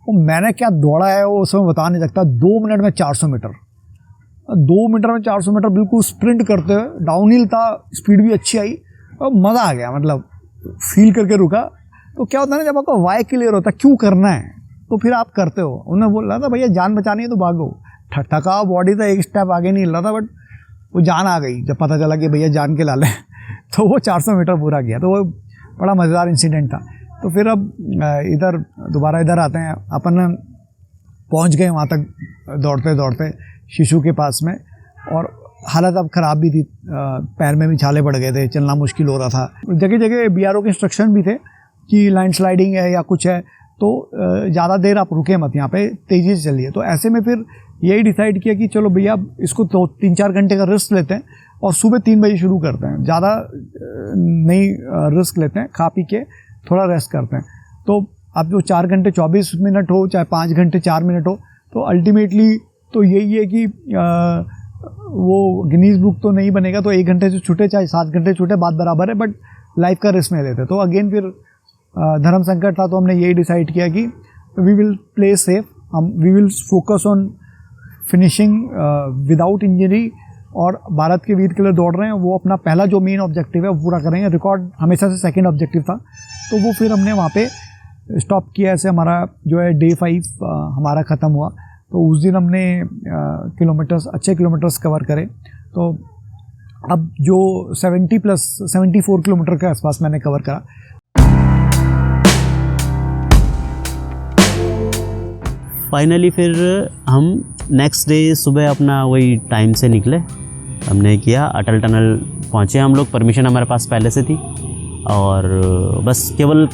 वो मैंने क्या दौड़ा है वो उसमें बता नहीं सकता। 2 मिनट में 400 मीटर, 2 मिनट में 400 मीटर बिल्कुल स्प्रिंट करते हुए। डाउनहिल था, स्पीड भी अच्छी आई और मज़ा आ गया, मतलब फील करके रुका। तो क्या होता है ना, जब आपका वाई क्लियर होता है क्यों करना है तो फिर आप करते हो। उन्होंने बोला था भैया जान बचानी है तो भागो। थका बॉडी था, एक स्टेप आगे नहीं हिल रहा था, बट वो जान आ गई जब पता चला कि भैया जान के लाले तो वो 400 मीटर पूरा किया। तो वो बड़ा मज़ेदार इंसिडेंट था। तो फिर अब दोबारा इधर आते हैं। अपन पहुंच गए वहाँ तक दौड़ते दौड़ते शिशु के पास में, और हालत अब ख़राब भी थी, पैर में भी छाले पड़ गए थे, चलना मुश्किल हो रहा था। जगह जगह BRO के इंस्ट्रक्शन भी थे कि लैंड स्लाइडिंग है या कुछ है, तो ज़्यादा देर आप रुके मत, यहाँ पे तेज़ी से चलिए। तो ऐसे में फिर यही डिसाइड किया कि चलो भैया इसको 3-4 घंटे का रिस्क लेते हैं और सुबह 3 बजे शुरू करते हैं, ज़्यादा नहीं रिस्क लेते हैं, खा पी के थोड़ा रेस्ट करते हैं। तो अब जो 4 घंटे 24 मिनट हो, चाहे 5 घंटे 4 मिनट हो, तो अल्टीमेटली तो यही है कि वो गिनीज बुक तो नहीं बनेगा, तो 1 घंटे से छूटे चाहे 7 घंटे छूटे बात बराबर है, बट लाइफ का रिस्क नहीं लेते। तो अगेन फिर धर्म संकट था, तो हमने यही डिसाइड किया कि we will play safe, we will focus on finishing without injury. और भारत के वीर के लिए दौड़ रहे हैं, वो अपना पहला जो मेन ऑब्जेक्टिव है वो पूरा करेंगे। रिकॉर्ड हमेशा से सेकंड ऑब्जेक्टिव था, तो वो फिर हमने वहाँ पे स्टॉप किया। ऐसे हमारा जो है डे 5 हमारा ख़त्म हुआ। तो उस दिन हमने अच्छे किलोमीटर्स कवर करे। तो अब जो 74 किलोमीटर के आसपास मैंने कवर करा। फाइनली फिर हम नेक्स्ट डे सुबह अपना वही टाइम से निकले। हमने किया अटल टनल पहुँचे हम लोग, परमिशन हमारे पास पहले से थी, और बस केवल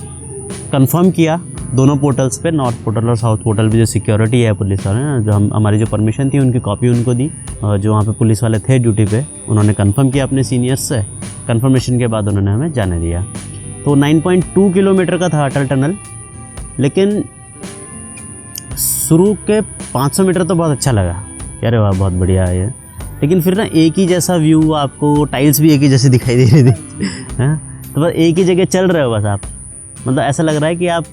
कंफर्म किया दोनों पोर्टल्स पे, नॉर्थ पोर्टल और साउथ पोर्टल पे जो सिक्योरिटी है पुलिस वाले ना, जो हमारी जो परमिशन थी उनकी कॉपी उनको दी, और जो वहाँ पे पुलिस वाले थे ड्यूटी पे उन्होंने कंफर्म किया अपने सीनियर्स से। कंफर्मेशन के बाद उन्होंने हमें जाने दिया। तो 9.2 किलोमीटर का था अटल टनल, लेकिन शुरू के 500 मीटर तो बहुत अच्छा लगा, अरे वाह बहुत बढ़िया है ये। लेकिन फिर ना एक ही जैसा व्यू, आपको टाइल्स भी एक ही जैसे दिखाई दे रही थी, हाँ, तो बस एक ही जगह चल रहे हो बस आप, मतलब ऐसा लग रहा है कि आप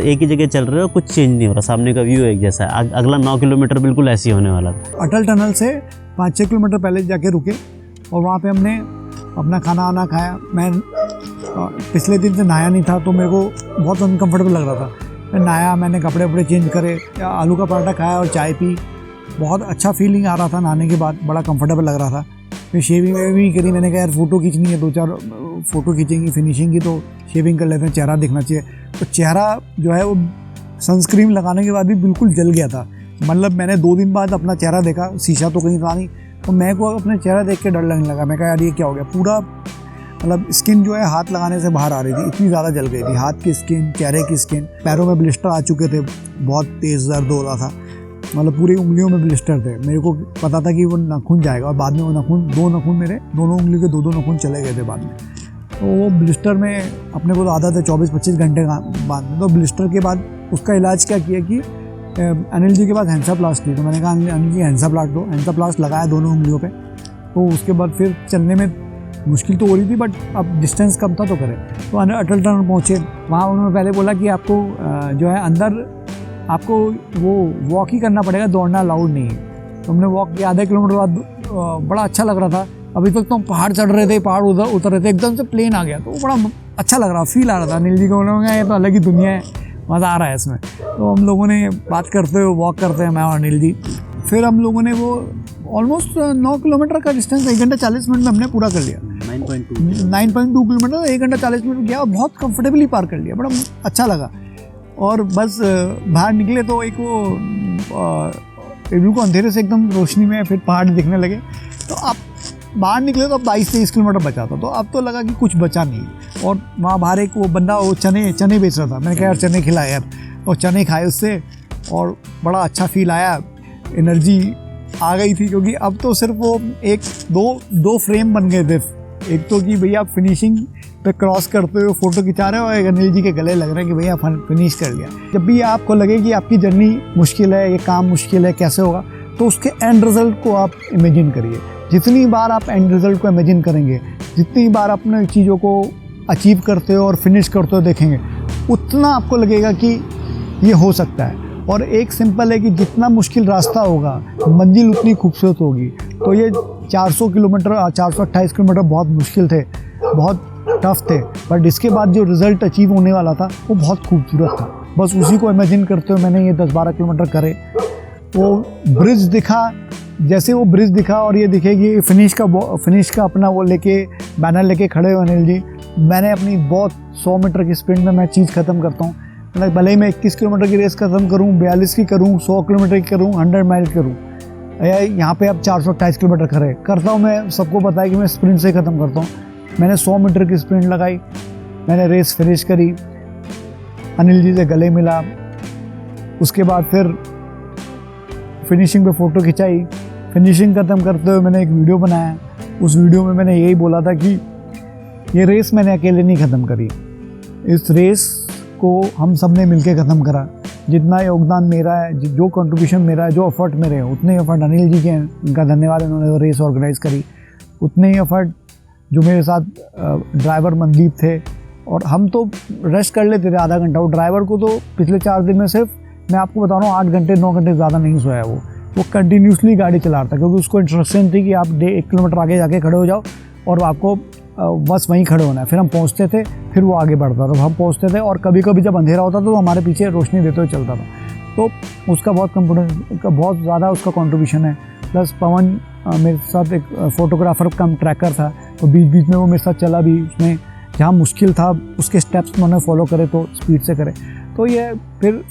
एक ही जगह चल रहे हो, कुछ चेंज नहीं हो रहा, सामने का व्यू एक जैसा है। अगला 9 किलोमीटर बिल्कुल ऐसे ही होने वाला था। अटल टनल से 5-6 किलोमीटर पहले जाके रुके और वहाँ पे हमने अपना खाना वाना खाया। मैं पिछले दिन से नहाया नहीं था तो मेरे को बहुत अनकम्फर्टेबल लग रहा था। मैं नहाया, मैंने कपड़े वपड़े चेंज करे, आलू का पराठा खाया और चाय पी। बहुत अच्छा फीलिंग आ रहा था नहाने के बाद, बड़ा कंफर्टेबल लग रहा था। फिर शेविंग वेविंग करी, मैंने कहा यार फ़ोटो खींचनी है, 2-4 फ़ोटो खींचेंगी फिनिशिंग की, तो शेविंग कर लेते हैं, चेहरा दिखना चाहिए। तो चेहरा जो है वो सनस्क्रीन लगाने के बाद भी बिल्कुल जल गया था। मतलब मैंने 2 दिन बाद अपना चेहरा देखा, शीशा तो कहीं था नहीं, तो मेरे को अपने चेहरा देख के डर लगने लगा। मैं कहा यार ये क्या हो गया, पूरा मतलब स्किन जो है हाथ लगाने से बाहर आ रही थी, इतनी ज़्यादा जल गई थी। हाथ की स्किन, चेहरे की स्किन, पैरों में ब्लिस्टर आ चुके थे, बहुत तेज़ दर्द हो रहा था, मतलब पूरी उंगलियों में ब्लिस्टर थे। मेरे को पता था कि वो नाखून जाएगा और बाद में वो नाखून, 2 नाखून मेरे दोनों उंगली के 2-2 नाखून चले गए थे बाद में। तो वो ब्लिस्टर में अपने को तो आदत है 24-25 घंटे बाद में, तो ब्लिस्टर के बाद उसका इलाज क्या किया कि अनिल जी के पास हैंसाप्लास्ट थी, तो मैंने कहा अनिल जी हैंसाप्लास्ट दो। हैंसाप्लास्ट लगाया दोनों उंगलियों पे। तो उसके बाद फिर चलने में मुश्किल तो हो रही थी, बट अब डिस्टेंस कम था तो करे। तो अटल टनल पहुँचे, वहाँ उन्होंने पहले बोला कि आपको जो है अंदर आपको वो वॉक ही करना पड़ेगा, दौड़ना अलाउड नहीं है। तो हमने वॉक किया, आधे किलोमीटर बाद बड़ा अच्छा लग रहा था। अभी तक तो हम पहाड़ चढ़ रहे थे, पहाड़ उतर रहे थे, एकदम से प्लेन आ गया, तो बड़ा अच्छा लग रहा, फील आ रहा था। अनिल जी को बोला ये तो अलग ही दुनिया है, मज़ा आ रहा है इसमें। तो हम लोगों ने बात करते हुए वॉक करते हैं, मैं और अनिल जी। फिर हम लोगों ने वो ऑलमोस्ट 9 किलोमीटर का डिस्टेंस 1 घंटा 40 मिनट में हमने पूरा कर लिया। 9.2 किलोमीटर 1 घंटा 40 मिनट गया और बहुत कंफर्टेबली पार कर लिया, बड़ा अच्छा लगा। और बस बाहर निकले तो एक वो बिल्कुल अंधेरे से एकदम रोशनी में फिर पहाड़ दिखने लगे। तो अब बाहर निकले तो अब 22-23 किलोमीटर बचा था, तो अब तो लगा कि कुछ बचा नहीं। और वहाँ बाहर एक वो बंदा वो चने बेच रहा था, मैंने कहा यार चने खिलाए यार, और चने खाए उससे और बड़ा अच्छा फील आया, एनर्जी आ गई थी। क्योंकि अब तो सिर्फ वो 1-2 फ्रेम बन गए थे। एक तो कि भैया फिनिशिंग पे क्रॉस करते हुए फ़ोटो खिंचा रहे हो और एक अनिल जी के गले लग रहे हैं कि भैया फिनिश कर लिया। जब भी आपको लगे कि आपकी जर्नी मुश्किल है, ये काम मुश्किल है, कैसे होगा, तो उसके एंड रिज़ल्ट को आप इमेजिन करिए। जितनी बार आप एंड रिज़ल्ट को इमेजिन करेंगे, जितनी बार अपने चीज़ों को अचीव करते हो और फिनिश करते हो देखेंगे, उतना आपको लगेगा कि ये हो सकता है। और एक सिंपल है कि जितना मुश्किल रास्ता होगा, मंजिल उतनी खूबसूरत होगी। तो ये 400 किलोमीटर 428 किलोमीटर बहुत मुश्किल थे, बहुत टफ थे, बट इसके बाद जो रिज़ल्ट अचीव होने वाला था वो बहुत खूबसूरत था। बस उसी को इमेजिन करते हुए मैंने ये 10-12 किलोमीटर करे। वो ब्रिज दिखा, जैसे वो ब्रिज दिखा और ये दिखे कि फिनिश का अपना वो लेके बैनर लेके खड़े हो अनिल जी। मैंने अपनी बहुत 100 मीटर की स्प्रिंट में मैं चीज़ ख़त्म करता हूँ। मतलब भले ही मैं 21 किलोमीटर की रेस ख़त्म करूँ, 42 की करूँ, 100 किलोमीटर की करूँ, 100 माइल करूँ, यहाँ पे अब 428 किलोमीटर खड़े करता हूँ। मैं सबको पता है कि मैं स्प्रिंट से ख़त्म करता हूँ। मैंने 100 मीटर की स्प्रिंट लगाई, मैंने रेस फिनिश करी, अनिल जी से गले मिला। उसके बाद फिर फिनिशिंग पे फ़ोटो खिंचाई। फिनिशिंग ख़त्म करते हुए मैंने एक वीडियो बनाया। उस वीडियो में मैंने यही बोला था कि ये रेस मैंने अकेले नहीं ख़त्म करी, इस रेस को हम सब ने मिल के ख़त्म करा। जितना योगदान मेरा है, जो कंट्रीब्यूशन मेरा है, जो एफर्ट मेरे हैं, उतने एफर्ट अनिल जी के हैं, उनका धन्यवाद, उन्होंने रेस ऑर्गेनाइज़ करी। उतने ही एफर्ट जो मेरे साथ ड्राइवर मनदीप थे, और हम तो रेस्ट कर लेते थे आधा घंटा। वो ड्राइवर को तो पिछले 4 दिन में सिर्फ मैं आपको बता रहा हूँ 8 घंटे 9 घंटे ज़्यादा नहीं सोया। वो कंटिन्यूसली गाड़ी चला रहा था, क्योंकि उसको इंस्ट्रक्शन थी कि आप 1 किलोमीटर आगे जाके खड़े हो जाओ और आपको बस वहीं खड़े होना है। फिर हम पहुँचते थे, फिर वो आगे बढ़ता था, हम पहुँचते थे। और कभी कभी जब अंधेरा होता था तो हमारे पीछे रोशनी देते हुए चलता था। तो उसका बहुत ज़्यादा उसका कंट्रीब्यूशन है। प्लस पवन मेरे साथ एक फ़ोटोग्राफ़र कम ट्रैकर था, तो बीच बीच में वो मेरे साथ चला भी। उसने जहाँ मुश्किल था उसके स्टेप्स उन्होंने फॉलो करे, तो स्पीड से करे। तो ये फिर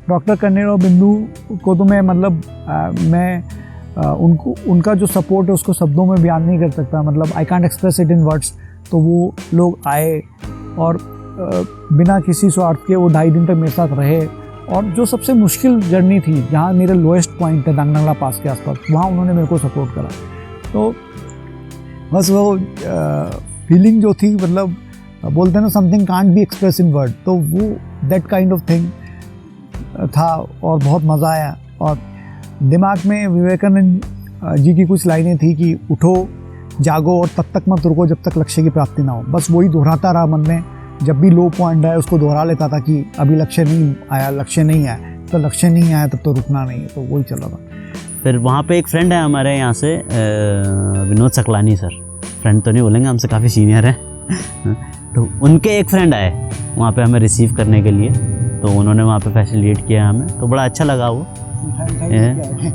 डॉक्टर कन्नेर और बिंदु को तो मैं मतलब उनका जो सपोर्ट है उसको शब्दों में बयान नहीं कर सकता। मतलब I can't express it in words. तो वो लोग आए और बिना किसी स्वार्थ के वो 2.5 दिन तक मेरे साथ रहे। और जो सबसे मुश्किल जर्नी थी, जहाँ मेरे लोएस्ट पॉइंट थे दांगनांगला पास के आसपास, वहाँ उन्होंने मेरे को सपोर्ट करा। तो बस वो फीलिंग जो थी, मतलब बोलते हैं ना something can't be express in word, तो वो दैट काइंड ऑफ थिंग था। और बहुत मज़ा आया। और दिमाग में विवेकानंद जी की कुछ लाइनें थी कि उठो, जागो और तब तक मत रुको जब तक लक्ष्य की प्राप्ति ना हो। बस वही दोहराता रहा मन में जब भी लो पॉइंट आया उसको दोहरा लेता था कि अभी लक्ष्य नहीं आया, तो लक्ष्य नहीं आया तब तो रुकना नहीं है, तो वही चल रहा था। फिर वहाँ पे एक फ्रेंड है हमारे यहाँ से विनोद सकलानी सर, फ्रेंड तो नहीं बोलेंगे, हमसे काफ़ी सीनियर हैं तो उनके एक फ्रेंड आए वहाँ पे हमें रिसीव करने के लिए, तो उन्होंने वहाँ पे फैसिलिटेट किया हमें, तो बड़ा अच्छा लगा। वो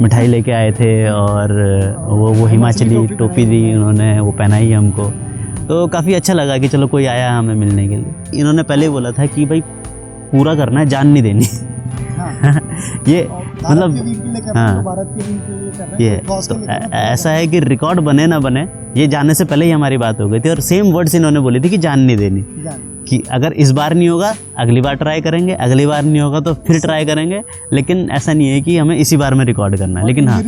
मिठाई लेके आए थे और वो हिमाचली टोपी दी उन्होंने, वो पहनाई हमको, तो काफ़ी अच्छा लगा कि चलो कोई आया हमें मिलने के लिए। इन्होंने पहले ही बोला था कि भाई पूरा करना है, जान नहीं देनी। ये मतलब हाँ ये तो ऐसा है कि रिकॉर्ड बने ना बने, ये जाने से पहले ही हमारी बात हो गई थी, और सेम वर्ड्स इन्होंने बोली थी कि जान नहीं देनी, कि अगर इस बार नहीं होगा अगली बार ट्राई करेंगे, अगली बार नहीं होगा तो फिर ट्राई करेंगे, लेकिन ऐसा नहीं है कि हमें इसी बार में रिकॉर्ड करना है, लेकिन हाँ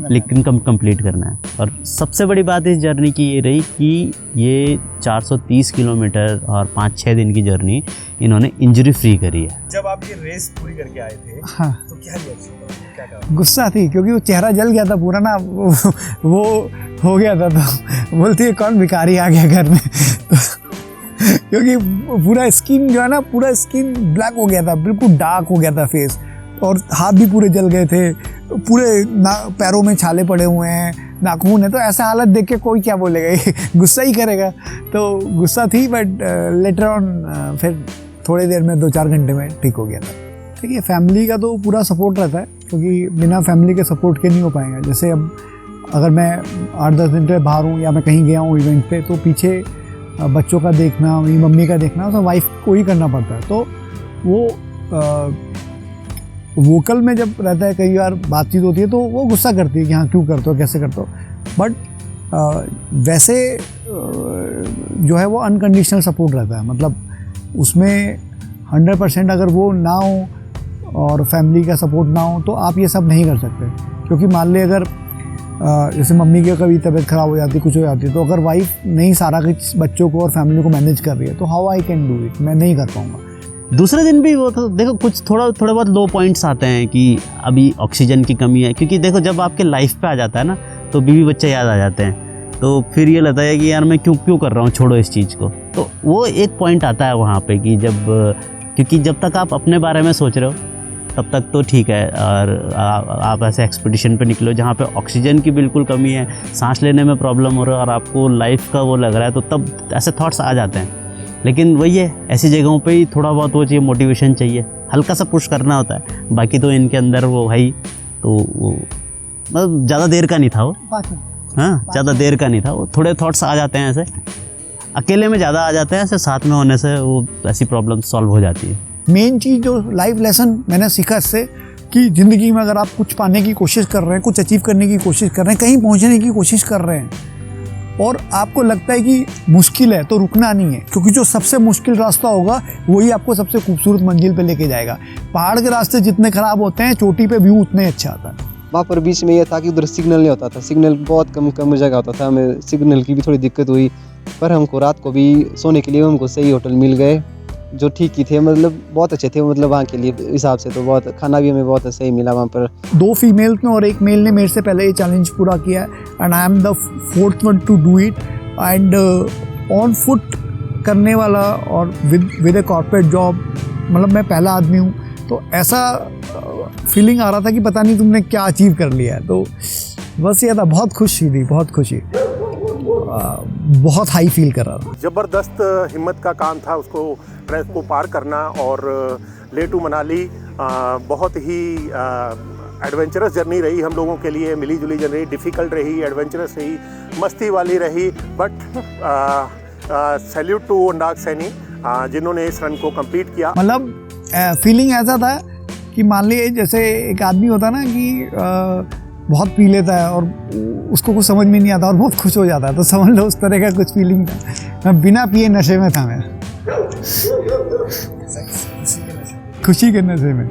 लेकिन कंप्लीट करना है। और सबसे बड़ी बात इस जर्नी की ये रही कि ये 430 किलोमीटर और 5-6 दिन की जर्नी इन्होंने इंजरी फ्री करी है। जब आप ये रेस पूरी करके आए थे हाँ तो क्या रिएक्शन था, क्या कहा? गुस्सा थी, क्योंकि वो चेहरा जल गया था पूरा ना, वो हो गया था, तो बोलती है कौन भिखारी आ गया घर में क्योंकि पूरा स्किन जो है ना, पूरा स्किन ब्लैक हो गया था, बिल्कुल डार्क हो गया था फेस, और हाथ भी पूरे जल गए थे, पूरे पैरों में छाले पड़े हुए हैं, नाखून है, तो ऐसा हालत देख के कोई क्या बोलेगा, ये गुस्सा ही करेगा। तो गुस्सा थी, बट लेटर ऑन फिर थोड़ी देर में 2-4 घंटे में ठीक हो गया था। देखिए फैमिली का तो पूरा सपोर्ट रहता है, क्योंकि बिना फैमिली के सपोर्ट के नहीं हो पाएगा। जैसे अब अगर मैं 8-10 दिन से बाहर हूँ या मैं कहीं गया हूँ इवेंट पे, तो पीछे बच्चों का देखना, मेरी मम्मी का देखना, तो वाइफ को ही करना पड़ता है। तो वो वोकल में जब रहता है, कई बार बातचीत होती है तो वो गुस्सा करती है कि हाँ क्यों करते हो, कैसे करते हो, बट वैसे जो है वो अनकंडीशनल सपोर्ट रहता है। मतलब उसमें 100% अगर वो ना हो और फैमिली का सपोर्ट ना हो तो आप ये सब नहीं कर सकते। क्योंकि मान ले अगर जैसे मम्मी की कभी तबीयत ख़राब हो जाती, कुछ हो जाती है, तो अगर वाइफ नहीं सारा कुछ बच्चों को और फैमिली को मैनेज कर रही है, तो how I can do it, मैं नहीं कर पाऊँगा। दूसरे दिन भी वो तो देखो कुछ थोड़े बहुत लो पॉइंट्स आते हैं कि अभी ऑक्सीजन की कमी है, क्योंकि देखो जब आपके लाइफ पे आ जाता है ना, तो बीवी बच्चे याद आ जाते हैं, तो फिर ये लगता है कि यार मैं क्यों कर रहा हूँ, छोड़ो इस चीज़ को। तो वो एक पॉइंट आता है वहाँ पे कि क्योंकि जब तक आप अपने बारे में सोच रहे हो तब तक तो ठीक है, और आप ऐसे एक्सपीडिशन पे निकलो जहाँ पे ऑक्सीजन की बिल्कुल कमी है, सांस लेने में प्रॉब्लम हो रहा है और आपको लाइफ का वो लग रहा है, तो तब ऐसे थॉट्स आ जाते हैं। लेकिन वही है, ऐसी जगहों पे ही थोड़ा बहुत वो चाहिए, मोटिवेशन चाहिए, हल्का सा पुश करना होता है, बाकी तो इनके अंदर वो है ही। तो वो मतलब ज़्यादा देर का नहीं था वो, हाँ ज़्यादा देर का नहीं था वो, थोड़े थॉट्स आ जाते हैं ऐसे, अकेले में ज़्यादा आ जाते हैं, ऐसे साथ में होने से वो ऐसी प्रॉब्लम सॉल्व हो जाती है। मेन चीज़ जो लाइफ लेसन मैंने सीखा इससे, कि ज़िंदगी में अगर आप कुछ पाने की कोशिश कर रहे हैं, कुछ अचीव करने की कोशिश कर रहे हैं, कहीं पहुंचने की कोशिश कर रहे हैं, और आपको लगता है कि मुश्किल है, तो रुकना नहीं है, क्योंकि जो सबसे मुश्किल रास्ता होगा वही आपको सबसे खूबसूरत मंजिल पे लेके जाएगा। पहाड़ के रास्ते जितने ख़राब होते हैं, चोटी पे व्यू उतने अच्छा आता है। वहाँ पर बीच में ये था कि उधर सिग्नल नहीं होता था, सिग्नल बहुत कम जगह होता था, हमें सिग्नल की भी थोड़ी दिक्कत हुई, पर हमको रात को भी सोने के लिए हमको सही होटल मिल गए जो ठीक ही थे, मतलब बहुत अच्छे थे, मतलब वहाँ के लिए हिसाब से तो बहुत, खाना भी हमें बहुत सही मिला वहाँ पर। 2 फीमेल्स ने और 1 मेल ने मेरे से पहले ये चैलेंज पूरा किया है, and I am the 4th one two do it. And on foot करने वाला और विद ए कॉर्पोरेट जॉब, मतलब मैं पहला आदमी हूँ, तो ऐसा फीलिंग आ रहा था कि पता नहीं तुमने क्या अचीव कर लिया है। तो बस ये था, बहुत खुशी थी, बहुत खुशी, बहुत हाई फील कर रहा था। ज़बरदस्त हिम्मत का काम था उसको ट्रैक को पार करना, और लेह टू मनाली बहुत ही एडवेंचरस जर्नी रही हम लोगों के लिए, मिली जुली जर्नी, डिफ़िकल्ट रही, एडवेंचरस रही, मस्ती वाली रही, बट सैल्यूट टू अनुराग सैनी जिन्होंने इस रन को कंप्लीट किया। मतलब फीलिंग ऐसा था कि मान लीजिए जैसे एक आदमी होता ना कि बहुत पी लेता है और उसको कुछ समझ में नहीं आता और बहुत खुश हो जाता है, तो समझ लो उस तरह का कुछ फीलिंग था। मैं बिना पिए नशे में था, मैं खुशी के नशे में।